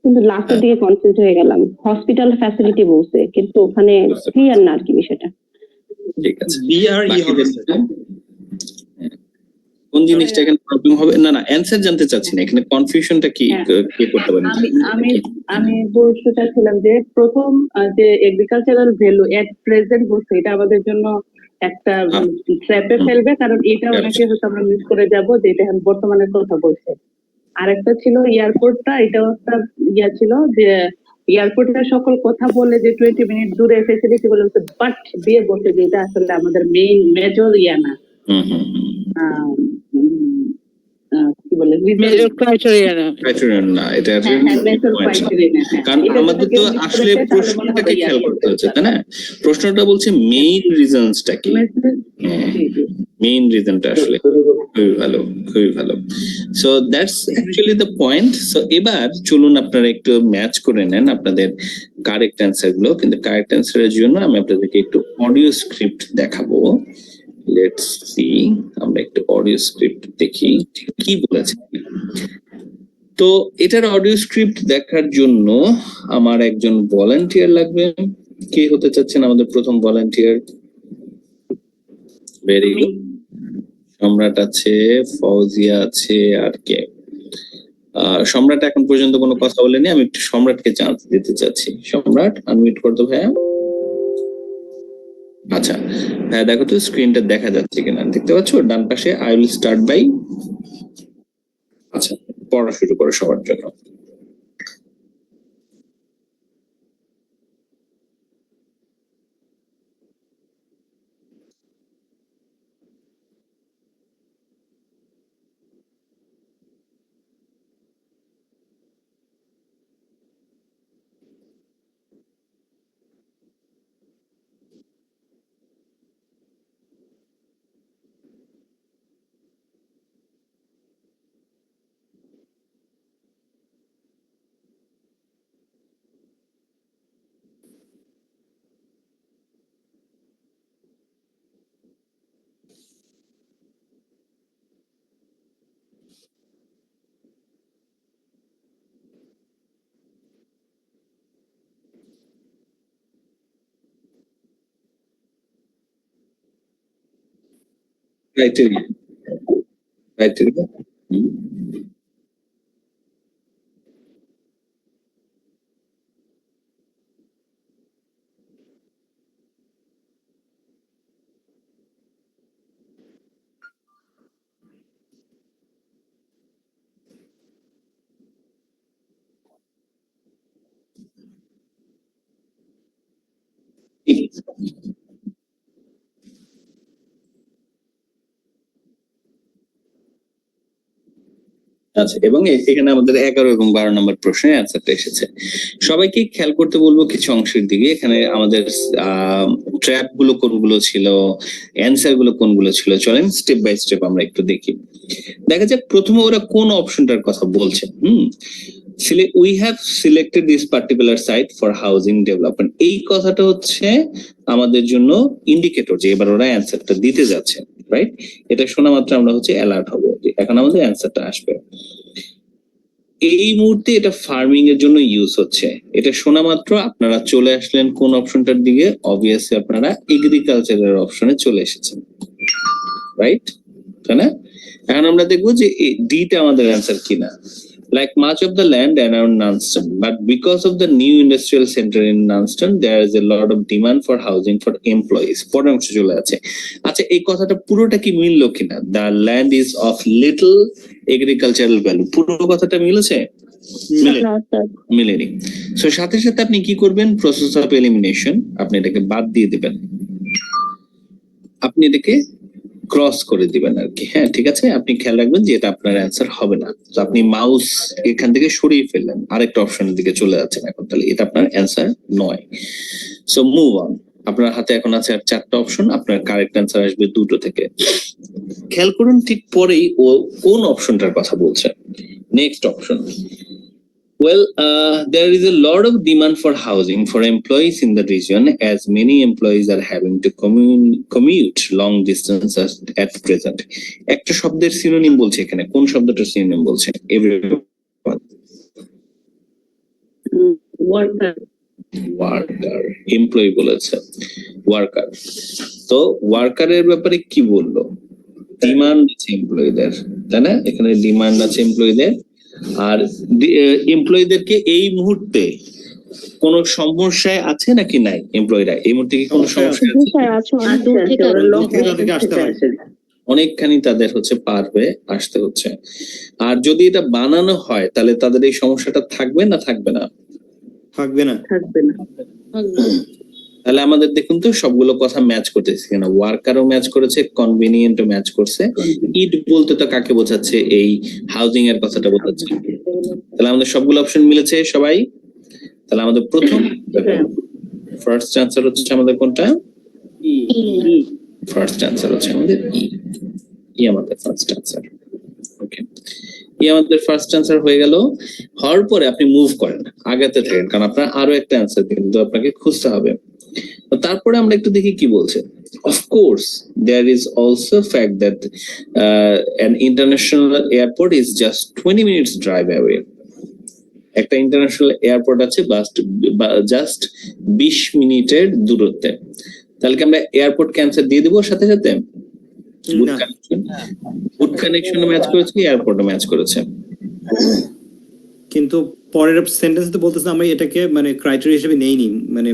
কিন্তু লাস্টের দিকে কনফিউজ হয়ে গেলাম। হসপিটাল ফ্যাসিলিটি বলছে কিন্তু ওখানে ক্লিয়ার না আর কি বিষয়টা। ঠিক আছে, ডিআরই হবে কোন জিনিসটা এখানে প্রবলেম হবে? না না, অ্যানসার জানতে চাচ্ছি না, এখানে কনফিউশনটা কি কে করতে পারে? আমি বলতে চাচ্ছিলাম যে প্রথম যে এগ্রিকালচারাল ভ্যালু এট প্রেজেন্ট বলছে, এটা আমাদের জন্য একটা ট্র্যাপে ফেলবে, কারণ এটা অনেকে হয়তো আমরা মিস করে যাব যে এটা বর্তমানের কথা বলছে। আরেকটা ছিল এয়ারপোর্টটা, এটাও একটা ইয়া ছিল যে এয়ারপোর্টের সকল কথা বলে যে 20 মিনিট দূরে ফেসিলিটি বলে, বাট দিয়ে বলছে যে এটা আসলে আমাদের মেইন মেজর ইয়া না, কি বলে মেজর ক্রাইটেরিয়া না, এটা কারণ আমাদের তো আসলে প্রশ্নটাকে খেয়াল করতে হচ্ছে, তাই না? প্রশ্নটা বলছে মেইন রিজনসটা কি, মেইন রিজনটা আসলে খুবই ভালো, খুবই ভালো। So that's actually the point. So এবার চলুন আপনারা একটু ম্যাচ করে নেন আপনাদের কারেক্ট অ্যান্সার গুলো, কিন্তু কারেক্ট অ্যান্সারের জন্য আমি আপনাদেরকে একটু অডিও স্ক্রিপ্ট দেখাবো। লেটস সি, আমরা একটু অডিও স্ক্রিপ্ট দেখি কি বলেছে। তো এটার অডিও স্ক্রিপ্ট দেখার জন্য আমার একজন ভলান্টিয়ার লাগবে। কে হতে চাচ্ছেন আমাদের প্রথম ভলান্টিয়ার? ভেরি গুড, সম্রাট আছে, ফৌজিয়া আছে, আর কে? সম্রাট এখন পর্যন্ত কোনো কথা বলেনি, আমি একটু সম্রাটকে চান্স দিতে চাচ্ছি। সম্রাট আনমিউট করতো ভাইয়া। আচ্ছা হ্যাঁ, দেখো তো স্ক্রিনটা দেখা যাচ্ছে কিনা, দেখতে পাচ্ছ ডান পাশে? আই উইল স্টার্ট বাই, আচ্ছা পড়া শুরু করো সবার জন্য। ক্রাইটেরিয়া ক্রাইটেরিয়া আচ্ছা, এবং এখানে আমাদের 11 এবং 12 নম্বর প্রশ্নের অ্যান্সারটা এসেছে। সবাইকে খেয়াল করতে বলবো কিছু অংশের দিকে। এখানে আমাদের ট্র্যাপ গুলো কোনগুলো ছিল, অ্যান্সার গুলো কোনগুলো ছিল, চলেন স্টেপ বাই স্টেপ আমরা একটু দেখি। দেখা যাক প্রথমে ওরা কোন অপশনটার কথা বলছে। We have selected this particular site for housing development, এই কথাটা হচ্ছে আমাদের জন্য ইন্ডিকেটর যে এবার ওরা অ্যান্সারটা দিতে যাচ্ছে, রাইট? এটা শোনা মাত্র আমরা হচ্ছে অ্যালার্ট হবো যে এখন আমাদের অ্যান্সারটা আসবে। এই মুহূর্তে এটা ফার্মিং এর জন্য ইউজ হচ্ছে। এটা শোনা মাত্র আপনারা চলে আসলেন কোন অপশনটার দিকে? অবভিয়াসলি আপনারা এগ্রিকালচারের অপশনে চলে এসেছেন, রাইট? তাই না? এখন আমরা দেখবো যে ডিটা আমাদের অ্যান্সার কিনা। Like much of the land around Nanston, but because of the new industrial center in Nanston, there is a lot of demand for housing for employees. পরের অংশে চলে আছে। আচ্ছা, এই কথাটা পুরোটা কি মিললো কিনা? The land is of little agricultural value, পুরো কথাটা মিলেছে? মিলেনি। সো সাথে সাথে আপনি কি করবেন? প্রসেস অফ এলিমিনেশন, আপনি এটাকে বাদ দিয়ে দিবেন, আপনি এটাকে ক্রস করে দিবেন আর কি। হ্যাঁ, ঠিক আছে, আপনি খেয়াল রাখবেন যে এটা আপনার অ্যান্সার হবে না। তো আপনি মাউস এখান থেকে সরিয়ে ফেললেন, আরেকটা অপশনের দিকে চলে যাচ্ছেন এখন, তাহলে এটা আপনার অ্যান্সার নয়। So move on. আপনার হাতে এখন আছে আর 4টা অপশন, আপনার কারেক্ট অ্যান্সার আসবে 2টো থেকে। খেয়াল করুন ঠিক পরেই ও কোন অপশনটার কথা বলছে। Next option, well, there is a lot of demand for housing for employees in the region, as many employees are having to commute long distances at present. একটা শব্দের সিনোনিম বলছে এখানে, কোন শব্দটার সিনোনিম বলছে? ওয়ার্কার, এমপ্লয়ি বলেছে, worker. তো ওয়ার্কারের ব্যাপারে কি বললো? ডিমান্ড আছে এমপ্লয়িদের, তাই না? এখানে ডিমান্ড আছে এমপ্লয়িদের। আর এমপ্লয়িদেরকে এই মুহূর্তে কোন সমস্যায় আছে নাকি নাই? এমপ্লয়িরা এই মুহূর্তে কি কোনো সমস্যা আছে? অনেকখানি তাদের হচ্ছে পার হয়ে আসতে হচ্ছে। আর যদি এটা বানানো হয় তাহলে তাদের এই সমস্যাটা থাকবে না থাকবে না? থাকবে না। তাহলে আমাদের দেখুন তো সবগুলো কথা ম্যাচ করতেছে কিনা। ওয়ার্কারও ম্যাচ করেছে, কনভিনিয়েন্টও ম্যাচ করছে। ইট বলতে তো কাকে বোঝাচ্ছে? এই হাউজিং এর কথাটা বোঝাচ্ছে। তাহলে আমাদের সবগুলো অপশন মিলেছে সবাই। তাহলে আমাদের প্রথম ফার্স্ট অ্যান্সার হচ্ছে আমাদের কোনটা? ফার্স্ট অ্যান্সার হচ্ছে আমাদের ই আমাদের ফার্স্ট অ্যান্সার। ওকে, আমাদের ফার্স্ট অ্যান্সার হয়ে গেল। হওয়ার পরে আপনি মুভ করেন, আগাতে থাকেন, কারণ আপনার আরো একটা অ্যান্সার কিন্তু আপনাকে খুঁজতে হবে। তারপরে আমরা একটু দেখি কি বলছে। Of course, there is also fact that an international airport is just 20 minutes drive away. একটা ইন্টারন্যাশনাল এয়ারপোর্ট আছে জাস্ট 20 মিনিটের দূরত্বে। তাহলে কি আমরা এয়ারপোর্ট ক্যান্সেল দিয়ে দিব সাথে সাথে? গুড কানেকশন ম্যাচ করেছে, এয়ারপোর্ট ম্যাচ করেছে, কিন্তু পরের সেন্টেন্সে বলতেছে আমরা এটাকে মানে ক্রাইটেরিয়া হিসেবে নেইনি, মানে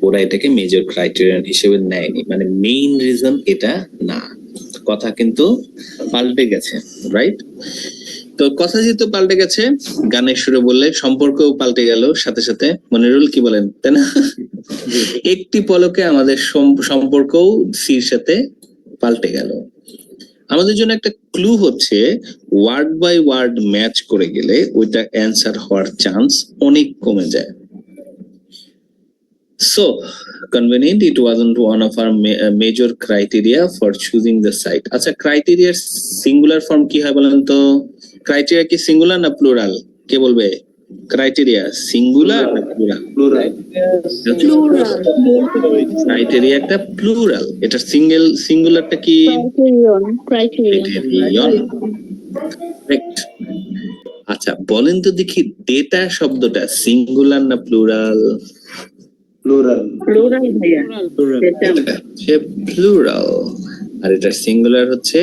ওরা এটাকে মেজর ক্রাইটেরিয়া হিসেবে নেয়নি, মানে মেইন রিজন এটা না। কথা কিন্তু পাল্টে গেছে, রাইট? তো কথা যেহেতু পাল্টে গেছে, গানের সুরে বললে সম্পর্কও পাল্টে গেল সাথে সাথে। মনিরুল কি বলেন, তাই না? একটি পলকে আমাদের সম্পর্কও সির সাথে পাল্টে গেল। আমাদের জন্য একটা ক্লু হচ্ছে ওয়ার্ড বাই ওয়ার্ড ম্যাচ করে গেলে ওইটা অ্যান্সার হওয়ার চান্স অনেক কমে যায়। So convenient, it wasn't one of our major criteria for choosing the site. আচ্ছা, ক্রাইটেরিয়ার সিঙ্গুলার ফর্ম কি হয় বলেন তো? ক্রাইটেরিয়া কি সিঙ্গুলার না প্লুরাল? কে বলবে? ক্রাইটেরিয়া সিঙ্গুলার না প্লুরাল? ক্রাইটেরিয়া একটা প্লুরাল, এটা সিঙ্গুলারটা কি? ক্রাইটেরিয়ন। আচ্ছা বলেন তো দেখি, ডেটা শব্দটা সিঙ্গুলার না প্লুরাল? প্লুরাল প্লুরাল ভাইয়া ডেটাম এটা হচ্ছে প্লুরাল, আর এটা সিঙ্গুলার হচ্ছে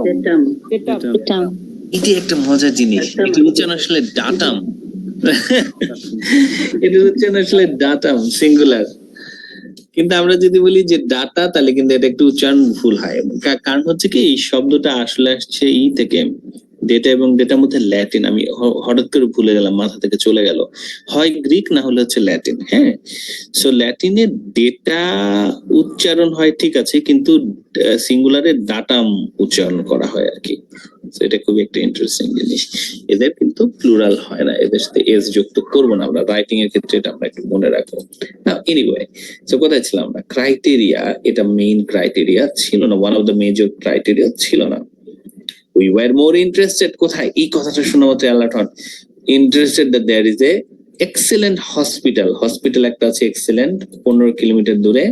ডেটাম ডেটাম এটি একটা মজার জিনিস। এটা হচ্ছে না আসলে ডাটাম, এটা হচ্ছে না আসলে ডাটাম সিঙ্গুলার। কিন্তু আমরা যদি বলি যে ডাটা, তাহলে কিন্তু এটা একটু উচ্চারণ ভুল হয়। কারণ হচ্ছে কি, এই শব্দটা আসলে আসছে ই থেকে, ডেটা, এবং ডেটার মধ্যে ল্যাটিন, আমি হঠাৎ করে ভুলে গেলাম, মাথা থেকে চলে গেল, হয় গ্রিক না হলে হচ্ছে ল্যাটিন। হ্যাঁ, সো ল্যাটিনে ডেটা উচ্চারণ হয় ঠিক আছে, কিন্তু সিঙ্গুলারে ডাটাম উচ্চারণ করা হয় আর কি। এটা খুবই একটা ইন্টারেস্টিং জিনিস। এদের কিন্তু প্লুরাল হয় না, এদের সাথে এস যুক্ত করবো না আমরা, রাইটিং এর ক্ষেত্রে এটা আমরা একটু মনে রাখবো। এনিওয়ে, সো কোথায় ছিলাম আমরা? ক্রাইটেরিয়া, এটা মেইন ক্রাইটেরিয়া ছিল না, one of the major criteria ছিল না। We were more interested কোথায়? এই কথাটা শোনা মাত্র অ্যালার্ট হন, interested that there is a excellent hospital, hospital একটা আছে এক্সেলেন্ট 15 কিলোমিটার দূরে,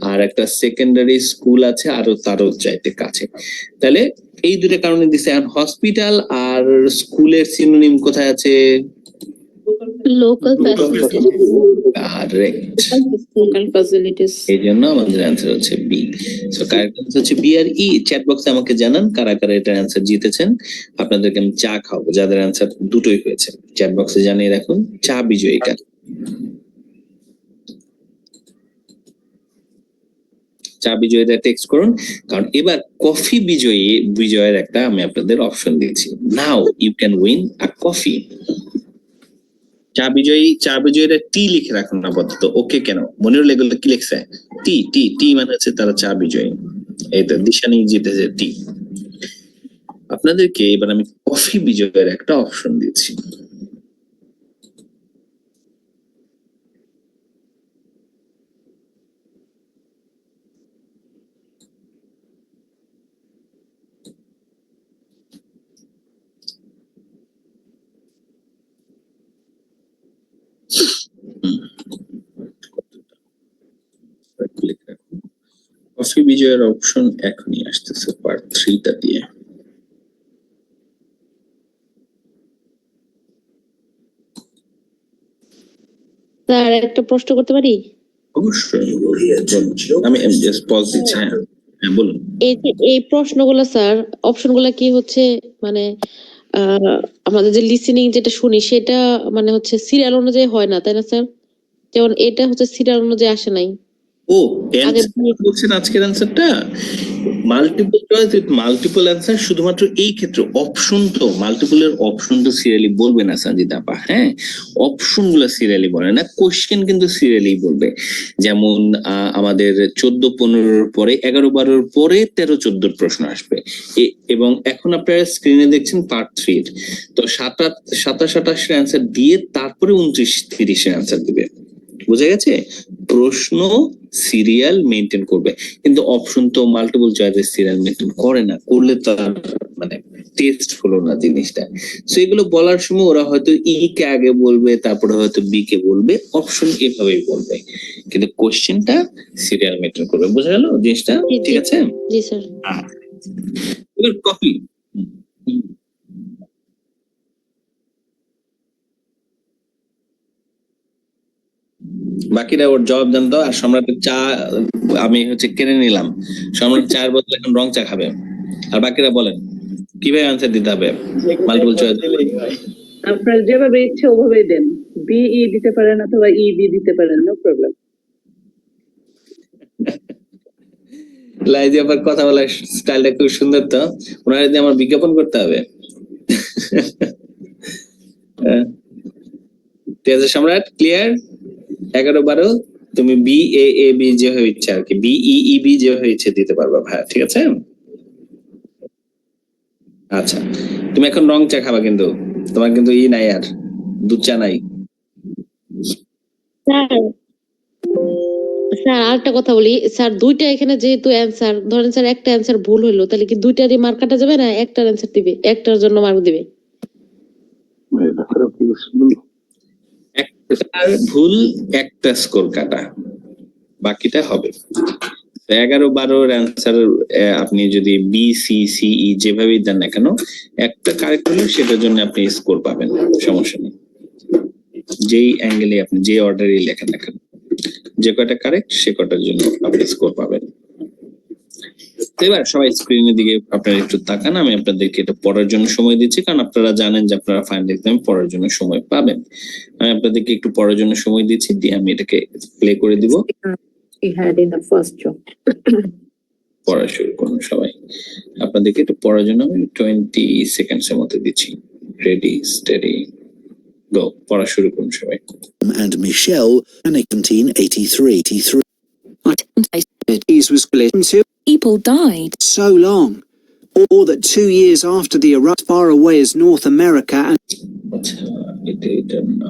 আর একটা সেকেন্ডারি স্কুল আছে আরো তারও চাইতে কাছে। তাহলে এই দুটো কারণে দিছে। এখন হসপিটাল আর স্কুলের সিনোনিম কোথায় আছে? Local facilities correct, local facilities. এই জন্য আমাদের অ্যান্সার হচ্ছে বি। সো কারেক্ট অ্যান্সার হচ্ছে বি আর ই। চ্যাট বক্সে আমাকে জানান কারা কারা এটার অ্যান্সার জিতেছেন, আপনাদেরকে আমি চা খাওয়াবো যাদের অ্যান্সার দুটোই হয়েছে। চ্যাট বক্সে জানিয়ে রাখুন চা বিজয়ী কার। চা বিজয়ীদের টেক্সট করুন, কারণ এবার কফি বিজয়ের একটা আমি আপনাদের অপশন দিচ্ছি। Now you can win a coffee. চা বিজয়ীরা টি লিখে রাখুন আপাতত। ওকে, কেন মনিরুল এগুলো কি লিখছে? টি টি টি মানে হচ্ছে তারা চা বিজয়ী। এই তো দিশানি জিতেছে টি। আপনাদেরকে এবার আমি কফি বিজয়ের একটা অপশন দিচ্ছি। কফি বিজয়ের অপশন এখনই আসতেছে পার্ট 3টা দিয়ে। স্যার একটা প্রশ্ন করতে পারি? অবশ্যই, আমি জাস্ট পজ দিচ্ছি। হ্যাঁ হ্যাঁ বলুন। এই যে এই প্রশ্নগুলো স্যার, অপশনগুলো কি হচ্ছে মানে আমাদের যে লিসেনিং যেটা শুনি সেটা মানে হচ্ছে সিরিয়াল অনুযায়ী হয় না, তাই না স্যার? যেমন এটা হচ্ছে সিরিয়াল অনুযায়ী আসে নাই। ও বলছেন আজকের অ্যান্সারটা multiple choice with multiple answer, শুধুমাত্র এই ক্ষেত্রে অপশন তো মাল্টিপলের অপশন তো সিরিয়ালি বলবে না সঞ্জিতা আপা। হ্যাঁ, অপশন গুলো সিরিয়ালি বলে না, কোশ্চেন কিন্তু সিরিয়ালি বলবে। যেমন আমাদের 14-15 পরে 11-12 পরে 13-14 প্রশ্ন আসবে, এবং এখন আপনারা স্ক্রিনে দেখছেন পার্ট 3 তো 27-28 অ্যান্সার দিয়ে তারপরে 29-30 অ্যান্সার দিবে। বোঝা গেছে? প্রশ্ন সিরিয়াল মেনটেন করবে, কিন্তু অপশন তো মাল্টিপল চয়েসের সিরিয়াল মেনটেন করে না, করলে তার মানে টেস্ট হলো না জিনিসটা। সো এগুলো বলার সময় ওরা হয়তো ই কে আগে বলবে, তারপরে হয়তো বি কে বলবে, অপশন এভাবেই বলবে, কিন্তু কোশ্চেনটা সিরিয়াল মেনটেন করবে। বোঝা গেল জিনিসটা? ঠিক আছে? জি স্যার। এবার কফি, বাকিরা ওর জবাব দেন তো। আর সম্রাটের চা আমি হচ্ছে কিনে নিলাম, সম্রাট চায়ের বদলে এখন রং চা খাবে। আর বাকিরা বলেন কিভাবে আনসার দিতে হবে মাল্টিপল চয়েস? আপনার যেভাবে ইচ্ছে ওভাবেই দেন, বি ই দিতে পারেন অথবা ই বি দিতে পারেন, নো প্রবলেম। লাইজি আবার কথা বলার স্টাইলটা খুব সুন্দর, তো ওনার যদি আমার বিজ্ঞাপন করতে হবে। ঠিক আছে সম্রাট, ক্লিয়ার? 11-12 তুমি বি এ এ বি যে হয়ে ইচ্ছে আর কি, বি ই ই বি যে হয়ে ইচ্ছে দিতে পারবা ভাই, ঠিক আছে? আচ্ছা, তুমি এখন রং চা খাবা, কিন্তু তোমার কিন্তু ই নাই, আর দুধ চা নাই। স্যার আরেকটা কথা বলি স্যার, দুইটা এখানে যেহেতু অ্যান্সার, ধরেন স্যার একটা অ্যান্সার ভুল হইলো, তাহলে কি দুইটারই মার্ক কাটা যাবে না একটার অ্যান্সার দিবে, একটার জন্য মার্ক দিবে? একটা ভুল একটা স্কোর কাটা, বাকিটা হবে। 11-12 অ্যান্সার আপনি যদি বি সি সি ই যেভাবেই দেন না কেন, একটা কারেক্ট হলে সেটার জন্য আপনি স্কোর পাবেন, সমস্যা নেই। যেই অ্যাঙ্গেলে আপনি যে অর্ডারে লেখেন না কেন, যে কয়টা কারেক্ট সে কয়টার জন্য আপনি স্কোর পাবেন। তো এবার সবাই স্ক্রিনের দিকে আপনারা একটু তাকান, আমি আপনাদেরকে এটা পড়ার জন্য সময় দিচ্ছি, কারণ আপনারা জানেন যে আপনারা ফাইনাল এক্সামে পড়ার জন্য সময় পাবেন। আমি আপনাদেরকে একটু পড়ার জন্য সময় দিচ্ছি, দিয়ে আমি এটাকে প্লে করে দিব। পড়া শুরু করুন সবাই। আপনাদেরকে একটু পড়ার জন্য আমি 20 সেকেন্ডস এর মতো দিচ্ছি। রেডি, স্টেডি, গো। পড়া শুরু করুন সবাই। And Michelle in 1983. It was split into People died. so long, or that 2 years after the erupt far away as North America and আচ্ছা, এটা না,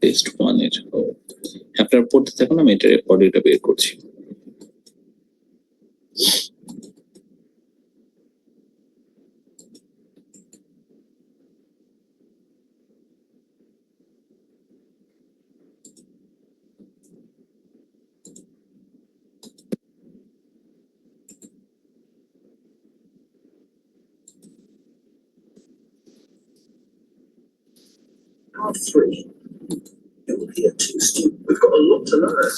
টেস্ট 1 এর। আপনারা পড়তে থাকুন, আমি এটা অডিওটা বের করছি। Part 3. You will hear 2 students. We've got a lot to learn.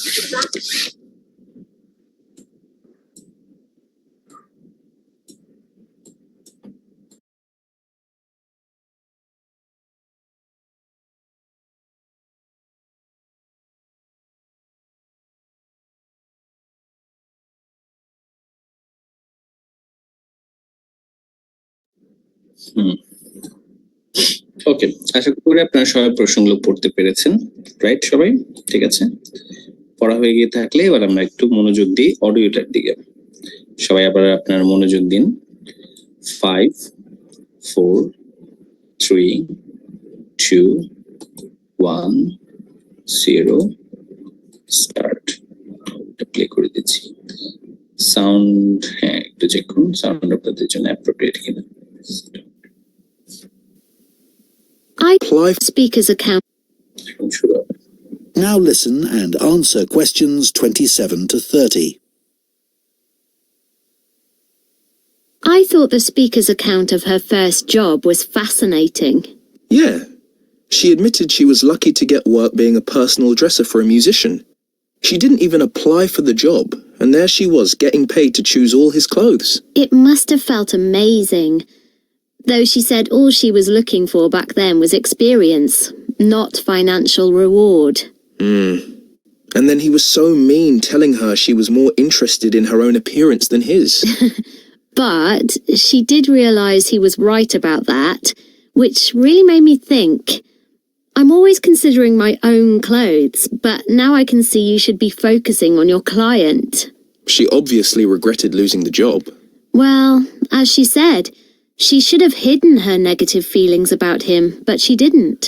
ওকে, আশা করি আপনারা সবাই প্রশ্নগুলো পড়তে পেরেছেন, রাইট? সবাই ঠিক আছে? পড়া হয়ে গিয়ে থাকলে এবার আমরা একটু মনোযোগ দিই অডিওটার দিকে। সবাই আবার আপনার মনোযোগ দিন। 5 4 3 2 1 0 স্টার্ট। প্লে করে দিচ্ছি। সাউন্ড হ্যাঁ একটু চেক করুন, সাউন্ড আপনাদের জন্য অ্যাপ্রোপ্রিয়েট কিনা। I speaker's account. Now listen and answer questions 27 to 30. I thought the speaker's account of her first job was fascinating. Yeah. She admitted she was lucky to get work being a personal dresser for a musician. She didn't even apply for the job, and there she was getting paid to choose all his clothes. It must have felt amazing. Though she said all she was looking for back then was experience, not financial reward. And then he was so mean, telling her she was more interested in her own appearance than his. But she did realise he was right about that, which really made me think. I'm always considering my own clothes, but now I can see you should be focusing on your client. She obviously regretted losing the job. Well, as she said, she should have hidden her negative feelings about him, but she didn't.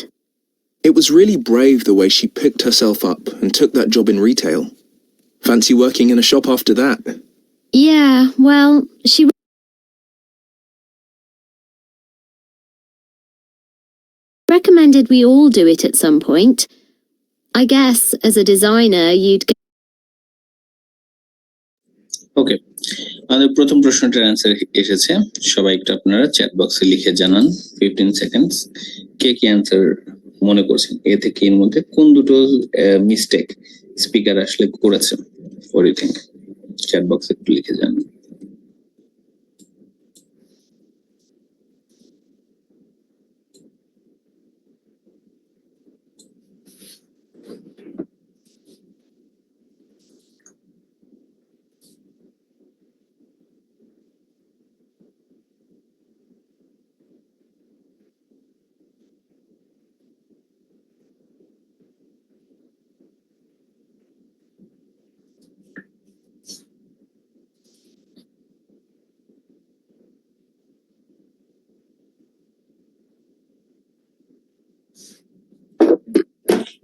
It was really brave the way she picked herself up and took that job in retail. Fancy working in a shop after that? Yeah, well, she recommended we all do it at some point. I guess as a designer you'd get ওকে, আমাদের প্রথম প্রশ্নটার answer এসেছে। সবাই একটু আপনারা chat বক্সে লিখে জানান। 15 সেকেন্ডস। কে কি অ্যান্সার মনে করছেন? এ থেকে এর মধ্যে কোন দুটো মিস্টেক স্পিকার আসলে করেছে? What do you think? Chat বক্সে একটু লিখে জানান।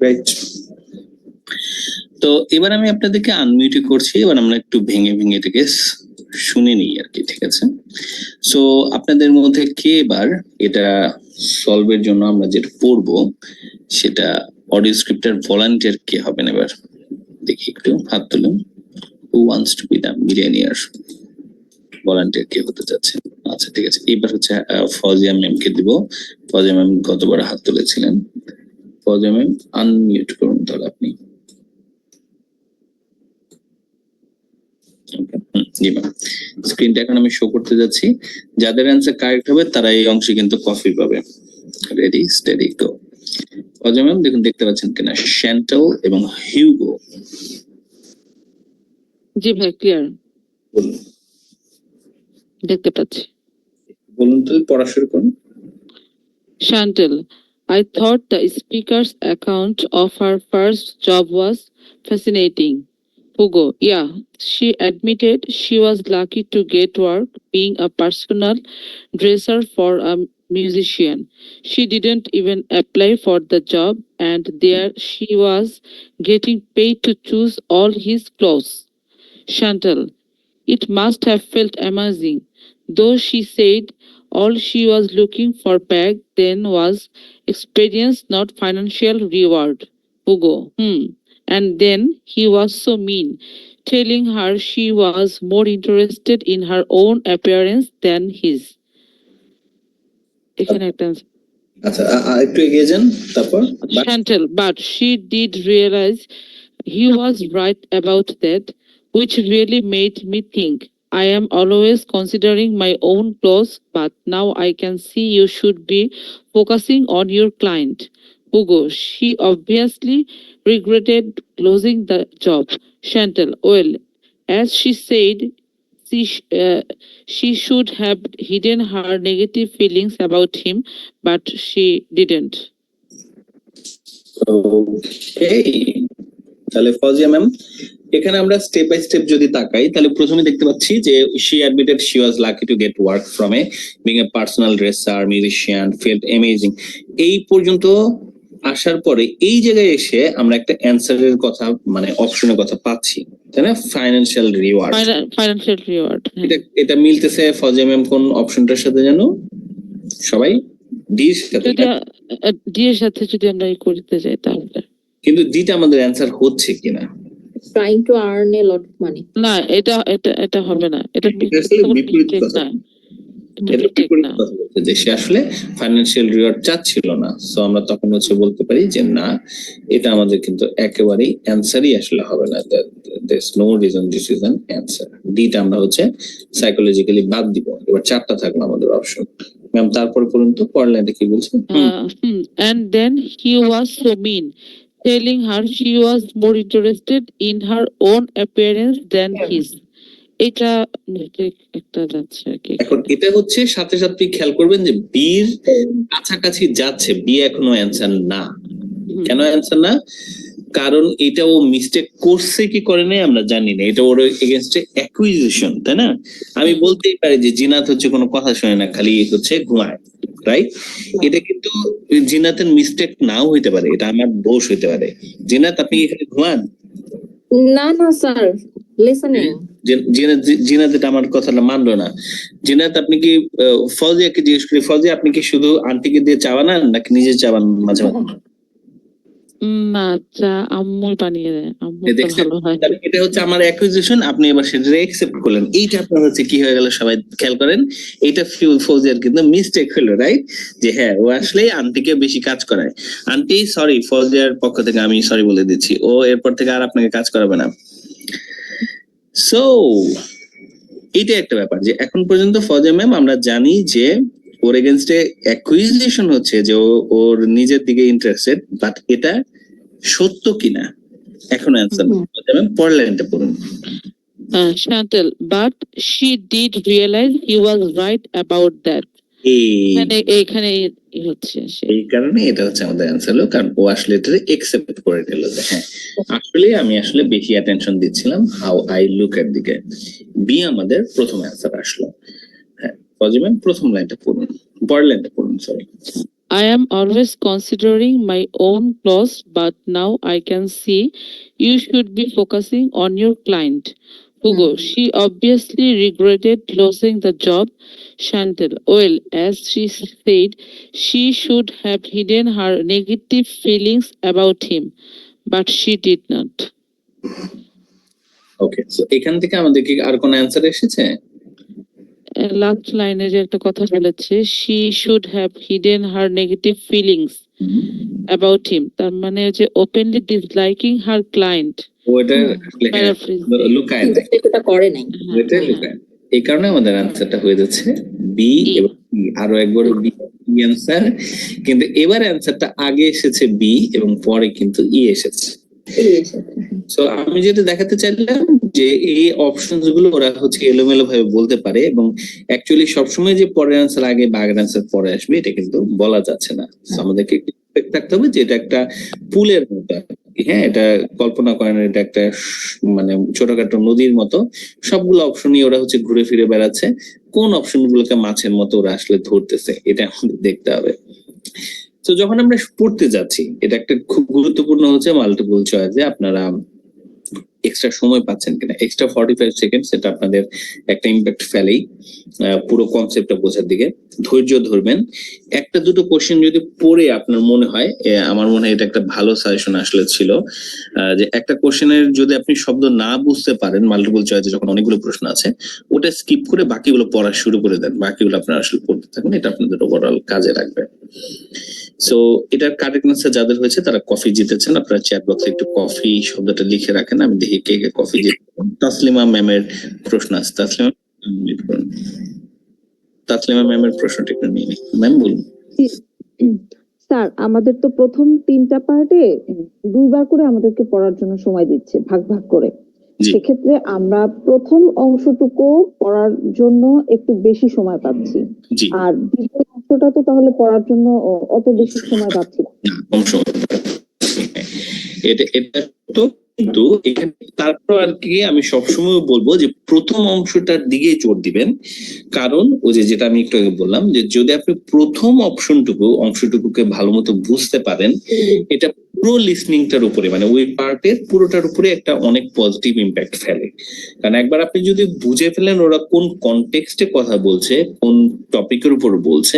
রাইট। তো এবার আমি আপনাদেরকে আনমিউট করছি। এবার আমরা একটু ভেঙে ভেঙে এটাকে শুনে নিই আর কি, ঠিক আছে? সো আপনাদের মধ্যে কে এবার এটা সলভের জন্য আমরা যেটা পড়বো সেটা অডিও স্ক্রিপ্টের ভলান্টিয়ার কে হবেন? এবার দেখি একটু হাত তুলুন। Who wants to be the millionaire? Volunteer কে হতে চাচ্ছেন? আচ্ছা ঠিক আছে, এবার হচ্ছে ফজিয়া ম্যামকে দিব। ফজিয়া ম্যাম গতবার হাত তুলেছিলেন, ফজা ম্যাম আনমিউট করুন তাহলে আপনি। জি ম্যাম, স্ক্রিনটা এখন আমি শো করতে যাচ্ছি। যাদের অ্যান্সার কারেক্ট হবে তারা এই অংশে কিন্তু কফি পাবে। Ready steady go. ফজা ম্যাম দেখুন দেখতে পাচ্ছেন কিনা শ্যান্টেল এবং হিউগো। জি ভাই ক্লিয়ার বলুন দেখতে পাচ্ছি। বলুন তাহলে পড়া শুরু করুন। Chantel, I thought the speaker's account of her first job was fascinating. Hugo, yeah, she admitted she was lucky to get work being a personal dresser for a musician. She didn't even apply for the job, and there she was getting paid to choose all his clothes. Chantal, it must have felt amazing, though she said all she was looking for back then was experience, not financial reward. Hugo, And then he was so mean, telling her she was more interested in her own appearance than his. এখানে একটা আচ্ছা একটু এগিয়ে যান তারপর। Chantal, but she did realize he was right about that, which really made me think. I am always considering my own clothes, but now I can see you should be focusing on your client. Hugo, she obviously regretted losing the job. Chantal, well, as she said, she should have hidden her negative feelings about him, but she didn't. Okay, তাহলে Fazia ma'am এখানে আমরা step by step যদি তাকাই তাহলে প্রথমে দেখতে পাচ্ছি যে she admitted she was lucky to get work from being a personal dresser, musician, felt amazing। এই পর্যন্ত আসার পরে এই জায়গায় এসে আমরা একটা অ্যানসারের কথা মানে অপশনের কথা পাচ্ছি, তাই না? Financial reward. Financial reward. এটা মিলতেছে ফজিয়া ম্যাম কোন অপশনটার সাথে জানো সবাই? ডি এর সাথে। ডি এর সাথে যদি আমরা করতে যাই তাহলে কিন্তু ডিটা আমাদের অ্যানসার হচ্ছে কিনা? Trying to earn a lot of money. না, এটা হবে না। এটা বিপরীত কথা। এটা বিপরীত কথা বলতে যে সে আসলে ফাইন্যান্সিয়াল রিওয়ার্ড চাচ্ছিল না। সো আমরা তখন হচ্ছে বলতে পারি যে না, এটা আমাদের কিন্তু একেবারেই অ্যানসারই আসলে হবে না। there is no reason this is an answer। ডিটা আমরা হচ্ছে সাইকোলজিক্যালি বাদ দিব। এবার চারটা থাকলো আমাদের অপশন। ম্যাম তারপর বলুন তো পড়লেন কি বলছে? And then he was so mean, telling her she was more interested in her own appearance than his. এটা একটা যাচ্ছে আর কি। এখন এটা হচ্ছে সাথে সাথে খেয়াল করবেন যে বির কাছাকাছি যাচ্ছে, বি এখনো অ্যানসার না। কেন অ্যানসার না? কারণ এটা ও মিস্টেক করছে কি করে নাই আমরা জানি না। এটা ওর এগেইনস্টে অ্যাকুইজিশন, তাই না? আমি বলতেই পারি যে জিনাত হচ্ছে কোনো কথা শুনে না, খালি হচ্ছে ঘুমায়, রাইট? এটা কিন্তু জিনাতের মিস্টেক নাও হইতে পারে, এটা আমার দোষ হইতে পারে। জিনাত আপনি এখানে ঘুমান? না স্যার, লিসেনিং। জিনাত এটা আমার কথাটা মানলো না। জিনাত আপনি কি ফজিয়াকে জিজ্ঞেস করি, ফজিয়া আপনি কি শুধু আন্টিকে দিয়ে চা বানান নাকি নিজে চা বানান মাঝে মাঝে? না, চা আম্মু বানিয়ে দেয়। আম্মু ভালো হয়। এটা হচ্ছে আমার অ্যাকুইজিশন, আপনি এবার সেটা অ্যাকসেপ্ট করলেন। এইটা আপনার হচ্ছে কি হয়ে গেল সবাই খেয়াল করেন, এইটা ফৌজিয়ার কিন্তু মিস্টেক হলো, রাইট? যে হ্যাঁ ও আসলে আন্টিকে বেশি কাজ করায়। আন্টি সরি, ফৌজিয়ার পক্ষ থেকে আমি সরি বলে দিচ্ছি, ও এরপর থেকে আর আপনাকে কাজ করাবে না। সো এটা একটা ব্যাপার যে এখন পর্যন্ত ফৌজিয়া ম্যাম আমরা জানি যে ওর এগেইনস্টে অ্যাকুইজিশন হচ্ছে যে ওর নিজের দিকে ইন্টারেস্টেড, বাট এটা সত্য কিনা এখন অ্যানসার পড়লেনটা পড়ুন। Chantal, but she did realize he was right about that. এইখানে হচ্ছে এই কারণে এটা হচ্ছে আমাদের অ্যানসার হলো, কারণ ও আসলে এটা একসেপ্ট করে নিল যে হ্যাঁ আসলে আমি আসলে বেশি অ্যাটেনশন দিচ্ছিলাম হাউ আই লুক এট দিকে। বি আমাদের প্রথম অ্যানসার আসলো। হ্যাঁ ফজি ম্যাম প্রথম লাইনটা পড়ুন, পড়লেনটা পড়ুন sorry. I am always considering my own clothes, but now I can see you should be focusing on your client. Hugo, she obviously regretted losing the job. Chantal, well, as she said, she should have hidden her negative feelings about him, but she did not. Okay, so এখান থেকে আমাদের কি আর কোন answer এসেছে? Last লাইনে যে একটা কথা বলেছে, she should have hidden her negative feelings about him, তার মানে যে openly disliking her client, ওটা paraphrase লুকায় নাই, এটা করে নাই। এটা লুকায়। এই কারণে আমাদের আনসারটা হয়ে যাচ্ছে বি এবং E। আরো একবার বি অ্যান্সার, কিন্তু এবার অ্যান্সারটা আগে এসেছে বি এবং পরে কিন্তু ই এসেছে। সো আমি যেটা দেখাতে চাইলাম যে এই অপশনস গুলো ওরা হচ্ছে এলোমেলো ভাবে বলতে পারে এবং অ্যাকচুয়ালি সবসময় যে পরের আনসার আগে বা আগের আনসার পরে আসবে এটা কিন্তু বলা যাচ্ছে না। So আমাদেরকে থাকতে হবে যে এটা একটা পুলের মতো, হ্যাঁ, এটা কল্পনা করেন এটা একটা মানে ছোটখাটো নদীর মতো, সবগুলো অপশনই ওরা হচ্ছে ঘুরে ফিরে বেড়াচ্ছে, কোন অপশন গুলোকে মাছের মতো ওরা আসলে ধরতেছে এটা আমাদের দেখতে হবে। তো যখন আমরা পড়তে যাচ্ছি, এটা একটা খুব গুরুত্বপূর্ণ হচ্ছে মাল্টিপল চয়েসে আপনারা এক্সট্রা সময় পাচ্ছেন কিনা। এক্সট্রা 45 সেকেন্ড সেটা আপনাদের একটা ইম্প্যাক্ট ফেলেই পুরো কনসেপ্টটা বোঝার দিকে। ধৈর্য ধরবেন, একটা দুটো কোশ্চেন যদি পড়ে আপনার মনে হয়, আমার মনে হয় এটা একটা ভালো সাজেশন আসলে ছিল, যে একটা কোশ্চেনের যদি আপনি শব্দ না বুঝতে পারেন মাল্টিপল চয়েসে যখন অনেকগুলো প্রশ্ন আছে, ওটা স্কিপ করে বাকিগুলো পড়া শুরু করে দেন, বাকিগুলো আপনারা আসলে পড়তে থাকুন, এটা আপনাদের ওভারঅল কাজে লাগবে। সো এটার কারেক্ট আনসার যাদের হয়েছে তারা কফি জিতেছেন। আপনারা চ্যাট বক্সে একটু কফি শব্দটা লিখে রাখেন, আমি দেখি কে কে কফি জিতেছেন। তাসলিমা ম্যামের প্রশ্ন আছে, তাসলিমা ম্যামের প্রশ্নটা একটু নিয়ে নিই। ম্যাম বলুন। স্যার আমাদের তো প্রথম 3টা পার্টে 2বার করে আমাদেরকে পড়ার জন্য সময় দিচ্ছে ভাগ ভাগ করে, সেক্ষেত্রে আমরা প্রথম অংশটুকু পড়ার জন্য একটু বেশি সময় পাচ্ছি, আর দ্বিতীয় অংশটা তো তাহলে পড়ার জন্য অত বেশি সময় পাচ্ছি না। এটা তো কিন্তু এখানে তারপর আর কি আমি সবসময় বলবো যে প্রথম অংশটার দিকে জোর দিবেন, কারণ ওই যে যেটা আমি একটু আগে বললাম যে যদি আপনি প্রথম অংশটুকুকে ভালো মতো বুঝতে পারেন, এটা পুরো লিসনিংটার উপরে মানে ওই পার্টের পুরোটার উপরে একটা অনেক পজিটিভ ইম্প্যাক্ট ফেলে। কারণ একবার আপনি যদি বুঝে ফেলেন ওরা কোন কনটেক্সটে কথা বলছে, কোন টপিকের উপর বলছে,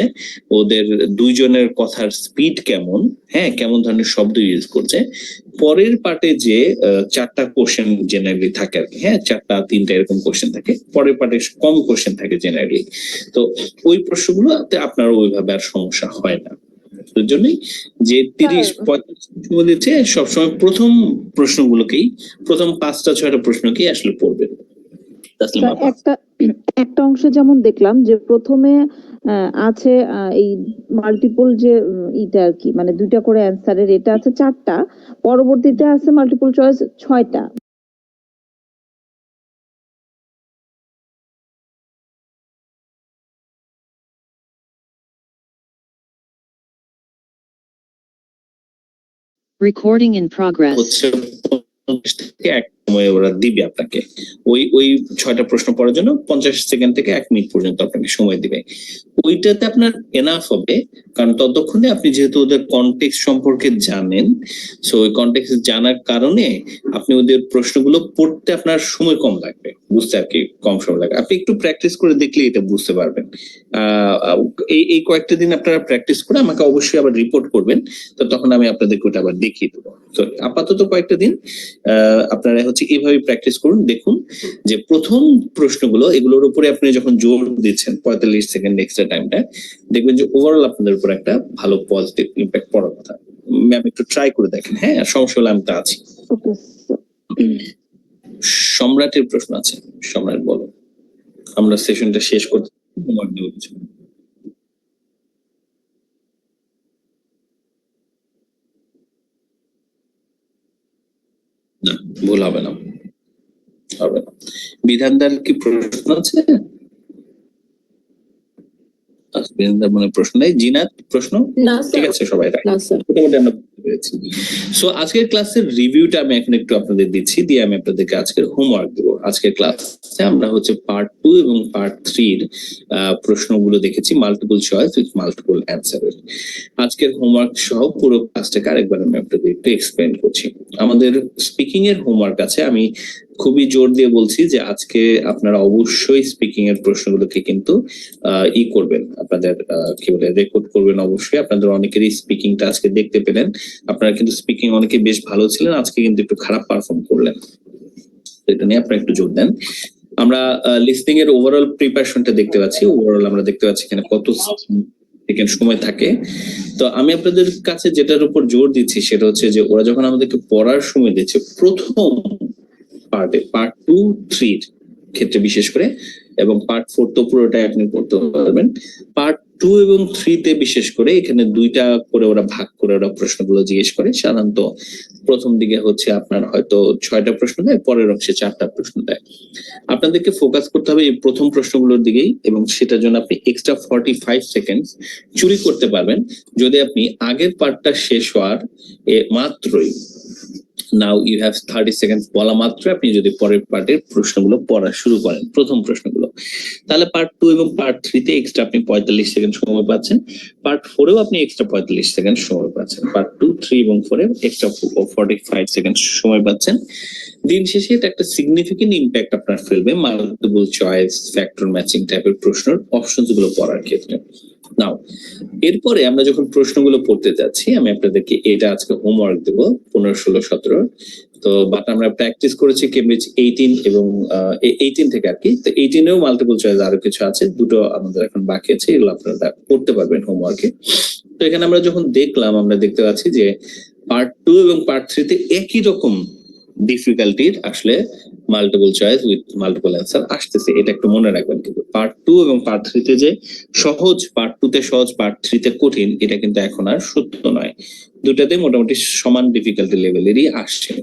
ওদের দুইজনের কথার স্পিড কেমন, হ্যাঁ, কেমন ধরনের শব্দ ইউজ করছে, পরের পার্টে যে 4টা কোশ্চেন জেনারেলি থাকে আর কি, হ্যাঁ 4টা 3টা এরকম কোশ্চেন থাকে, পরের পার্টে কম কোশ্চেন থাকে জেনারেলি, তো ওই প্রশ্নগুলোতে আপনার ওইভাবে আর সমস্যা হয় না। এর জন্যই যে 30-35 সময় দিচ্ছে সবসময় প্রথম প্রশ্নগুলোকেই, প্রথম 5টা-6টা প্রশ্নকেই আসলে পড়বেন। একটা অংশ যেমন দেখলাম যে প্রথমে আছে এই মাল্টিপল যে এটা আর কি মানে 2টা করে অ্যান্সারের, এটা আছে 4টা, পরবর্তীতে আছে মাল্টিপল চয়েস 6টা। Recording in progress. সময় ওরা দিবে আপনাকে, ওই 6টা প্রশ্ন পড়ার জন্য 50 সেকেন্ড থেকে 1 মিনিট পর্যন্ত আপনাকে সময় দিবে। ওইটাতে আপনার এনাফ হবে, কারণ ততক্ষণে আপনি যেহেতু ওদের কনটেক্সট সম্পর্কে জানেন, সো ওই কনটেক্সট জানার কারণে আপনি ওদের প্রশ্নগুলো পড়তে আপনার সময় কম লাগবে, বুঝতে আর কি কম সময় লাগবে। আপনি একটু প্র্যাকটিস করে দেখলে এটা বুঝতে পারবেন। এই কয়েকটা দিন আপনারা প্র্যাকটিস করে আমাকে অবশ্যই আবার রিপোর্ট করবেন, তো তখন আমি আপনাদেরকে ওটা আবার দেখিয়ে দেবো। তো আপাতত কয়েকটা দিন আপনারা হচ্ছে এইভাবে প্র্যাকটিস করুন, দেখুন যে প্রথম প্রশ্নগুলো এগুলোর উপরে আপনি যখন জোর দিচ্ছেন 45 সেকেন্ড এক্সট্রা টাইমটা, দেখবেন যে ওভারঅল আপনাদের উপর একটা ভালো পজিটিভ ইম্প্যাক্ট পড়ার কথা। ম্যাম একটু ট্রাই করে দেখেন, হ্যাঁ, আর সমস্যা হলে আমি তো আছি। সম্রাটের প্রশ্ন আছে, সম্রাট বলো। আমরা সেশনটা শেষ করতে না, ভুল হবে না, হবে না। বিধানদার কি প্রশ্ন আছে? বিধানদার মনে প্রশ্ন নেই। জিনাত প্রশ্ন? ঠিক আছে, সবাই মোটামুটি আমরা বুঝতে পেরেছি। সো আজকের ক্লাসের রিভিউটা আমি এখন একটু আপনাদের দিচ্ছি, দিয়ে আমি আপনাদেরকে আজকের হোমওয়ার্ক দেবো। আজকের ক্লাসে আমরা হচ্ছে পার্ট 2 এবং পার্ট 3 প্রশ্নগুলো দেখেছি, মাল্টিপল চয়েস উইথ মাল্টিপল অ্যান্সারের। আজকের হোমওয়ার্ক সহ পুরো ক্লাসটাকে আরেকবার আমি আপনাদের একটু এক্সপ্লেন করছি। আমাদের স্পিকিং এর হোমওয়ার্ক আছে, আমি খুবই জোর দিয়ে বলছি যে আজকে আপনারা অবশ্যই স্পিকিং এর প্রশ্নগুলোকে কিন্তু করবেন, আপনাদের কি বলে রেকর্ড করবেন। অবশ্যই আপনাদের অনেকেরই স্পিকিংটা আজকে দেখতে পেলেন, আপনারা কিন্তু স্পিকিং অনেকে বেশ ভালো ছিলেন, আজকে কিন্তু একটু খারাপ পারফর্ম করলেন, এটা নিয়ে আপনারা একটু জোর দেন। আমরা লিসনিং এর ওভারঅল প্রিপারেশনটা দেখতে পাচ্ছি, ওভারঅল আমরা দেখতে পাচ্ছি এখানে কত সেকেন্ড সময় থাকে। তো আমি আপনাদের কাছে যেটার উপর জোর দিচ্ছি সেটা হচ্ছে যে ওরা যখন আমাদেরকে পড়ার সময় দিচ্ছে প্রথম পার্টে, পার্ট 2, 3 ক্ষেত্রে বিশেষ করে, এবং পার্ট 4 তো পুরোটাই আপনি পড়তে পারবেন। পার্ট 2 এবং 3 তে বিশেষ করে এখানে 2টা করে ওরা ভাগ করে ওরা প্রশ্নগুলো জিজ্ঞেস করে। সাধারণত প্রথম দিকে হচ্ছে আপনার হয়তো 6টা প্রশ্ন দেয়, পরের অংশে 4টা প্রশ্ন দেয়। আপনাদেরকে ফোকাস করতে হবে এই প্রথম প্রশ্নগুলোর দিকেই, এবং সেটার জন্য আপনি এক্সট্রা 45 সেকেন্ড চুরি করতে পারবেন যদি আপনি আগের পার্টটা শেষ হওয়ার মাত্রই, নাও ইউ হ্যাভ 30 সেকেন্ড বলা মাত্র আপনি যদি পরের পার্টের প্রশ্নগুলো পড়া শুরু করেন, প্রথম প্রশ্নগুলো, তাহলে পার্ট 2 এবং পার্ট 3 তে এক্সট্রা আপনি 45 সেকেন্ড সময় পাচ্ছেন। পার্ট 4 এও আপনি এক্সট্রা 45 সেকেন্ড সময় পাচ্ছেন। পার্ট 2, 3 এবং 4 এ এক্সট্রা 45 সেকেন্ড সময় পাচ্ছেন। দিন শেষে এটা একটা সিগনিফিকেন্ট ইম্প্যাক্ট আপনার ফেলবে মাল্টিপল চয়েস, ফ্যাক্টর ম্যাচিং টাইপের প্রশ্নের অপশনস গুলো পড়ার ক্ষেত্রে। নাও এরপরে আমরা যখন প্রশ্নগুলো পড়তে যাচ্ছি, আমি আপনাদেরকে এটা আজকে হোমওয়ার্ক দেবো 15, 16, 17। তো বাট আমরা প্র্যাকটিস করেছি কেমব্রিজ 18 এবং 18 থেকে আর কি। তো 18 এও মাল্টিপল চয়েস আরো কিছু আছে, দুটো আমাদের এখন বাকি আছে, এগুলো আপনারা করতে পারবেন হোমওয়ার্কে। তো এখানে আমরা যখন দেখলাম, আমরা দেখতে পাচ্ছি যে পার্ট 2 এবং পার্ট 3 তে একই রকম ডিফিকাল্টির আসলে multiple choice with multiple answer আসতেছে, এটা একটু মনে রাখবেন। কিন্তু পার্ট 2 এবং পার্ট 3 তে যে সহজ, পার্ট 2 তে সহজ, পার্ট 3 তে কঠিন, এটা কিন্তু এখন আর সত্য নয়। দুটাতে মোটামুটি সমান ডিফিকাল্টি লেভেলেরই আসছে।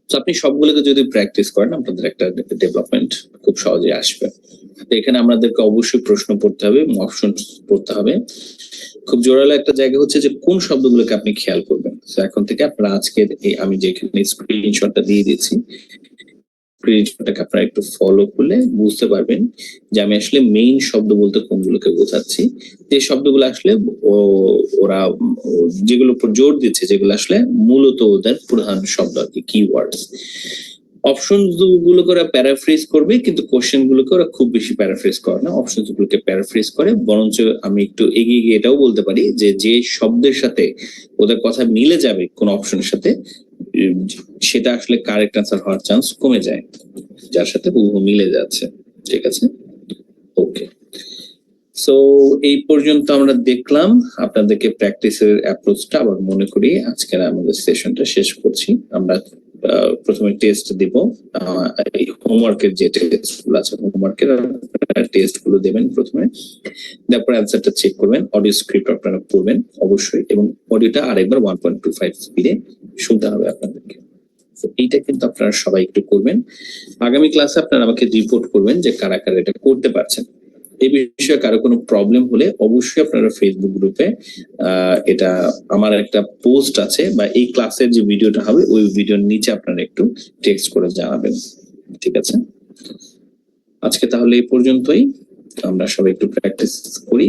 তো আপনি সবগুলোকে যদি প্র্যাকটিস করেন, আপনাদের একটা ডেভেলপমেন্ট খুব সহজে আসবে। তো এখানে আমাদেরকে অবশ্যই প্রশ্ন পড়তে হবে, অপশন পড়তে হবে। খুব জোরালো একটা জায়গা হচ্ছে যে কোন শব্দগুলোকে আপনি খেয়াল করবেন। তো এখন থেকে আপনারা আজকের এই আমি যেখানে স্ক্রিনশটটা দিয়ে দিচ্ছি, স্ক্রিনশটটাকে আপনারা একটু ফলো করলে বুঝতে পারবেন যে আমি আসলে মেইন শব্দ বলতে কোনগুলোকে বোঝাচ্ছি। যে শব্দগুলো আসলে ওরা যেগুলো উপর জোর দিচ্ছে, যেগুলো আসলে মূলত ওদের প্রধান শব্দ আর কি, কিওয়ার্ডস। অপশন গুলোকে ওরা প্যারাফ্রেজ করবে, কিন্তু কোশ্চেন গুলোকে ওরা খুব বেশি প্যারাফ্রেজ করে না, অপশন গুলোকে প্যারাফ্রেজ করে। বরঞ্চ আমি একটু এগিয়ে গিয়ে এটাও বলতে পারি যে শব্দের সাথে ওদের কথা মিলে যাবে কোন অপশনের সাথে, সেটা আসলে কারেক্ট আনসার হওয়ার চান্স কমে যায়, যার সাথে হুবহু মিলে যাচ্ছে। ঠিক আছে, ওকে। সো এই পর্যন্ত আমরা দেখলাম। আপনাদেরকে প্র্যাকটিসের অ্যাপ্রোচটা আবার মনে করি আজকের আমাদের সেশনটা শেষ করছি। আমরা প্রথমে টেস্ট দিব, এই হোমওয়ার্কের যে টেস্ট গুলো আছে, হোমওয়ার্কের টেস্ট গুলো দেবেন প্রথমে, তারপর অ্যান্সারটা চেক করবেন। অডিও স্ক্রিপ্ট আপনারা পড়বেন অবশ্যই, এবং অডিওটা আরেকবার 1.25 স্পিডে শুনতে হবে আপনাদেরকে। এইটা কিন্তু আপনারা সবাই একটু করবেন। আগামী ক্লাসে আপনারা আমাকে রিপোর্ট করবেন যে কারা কারা এটা করতে পারছেন। এই বিষয়ে কারো কোনো প্রবলেম হলে অবশ্যই আপনারা ফেসবুক গ্রুপে এটা আমার একটা পোস্ট আছে, বা এই ক্লাসের যে ভিডিওটা হবে ওই ভিডিওর নিচে আপনারা একটু টেক্সট করে জানাবেন। ঠিক আছে, আজকে তাহলে এই পর্যন্তই। আমরা সবাই একটু প্র্যাকটিস করি।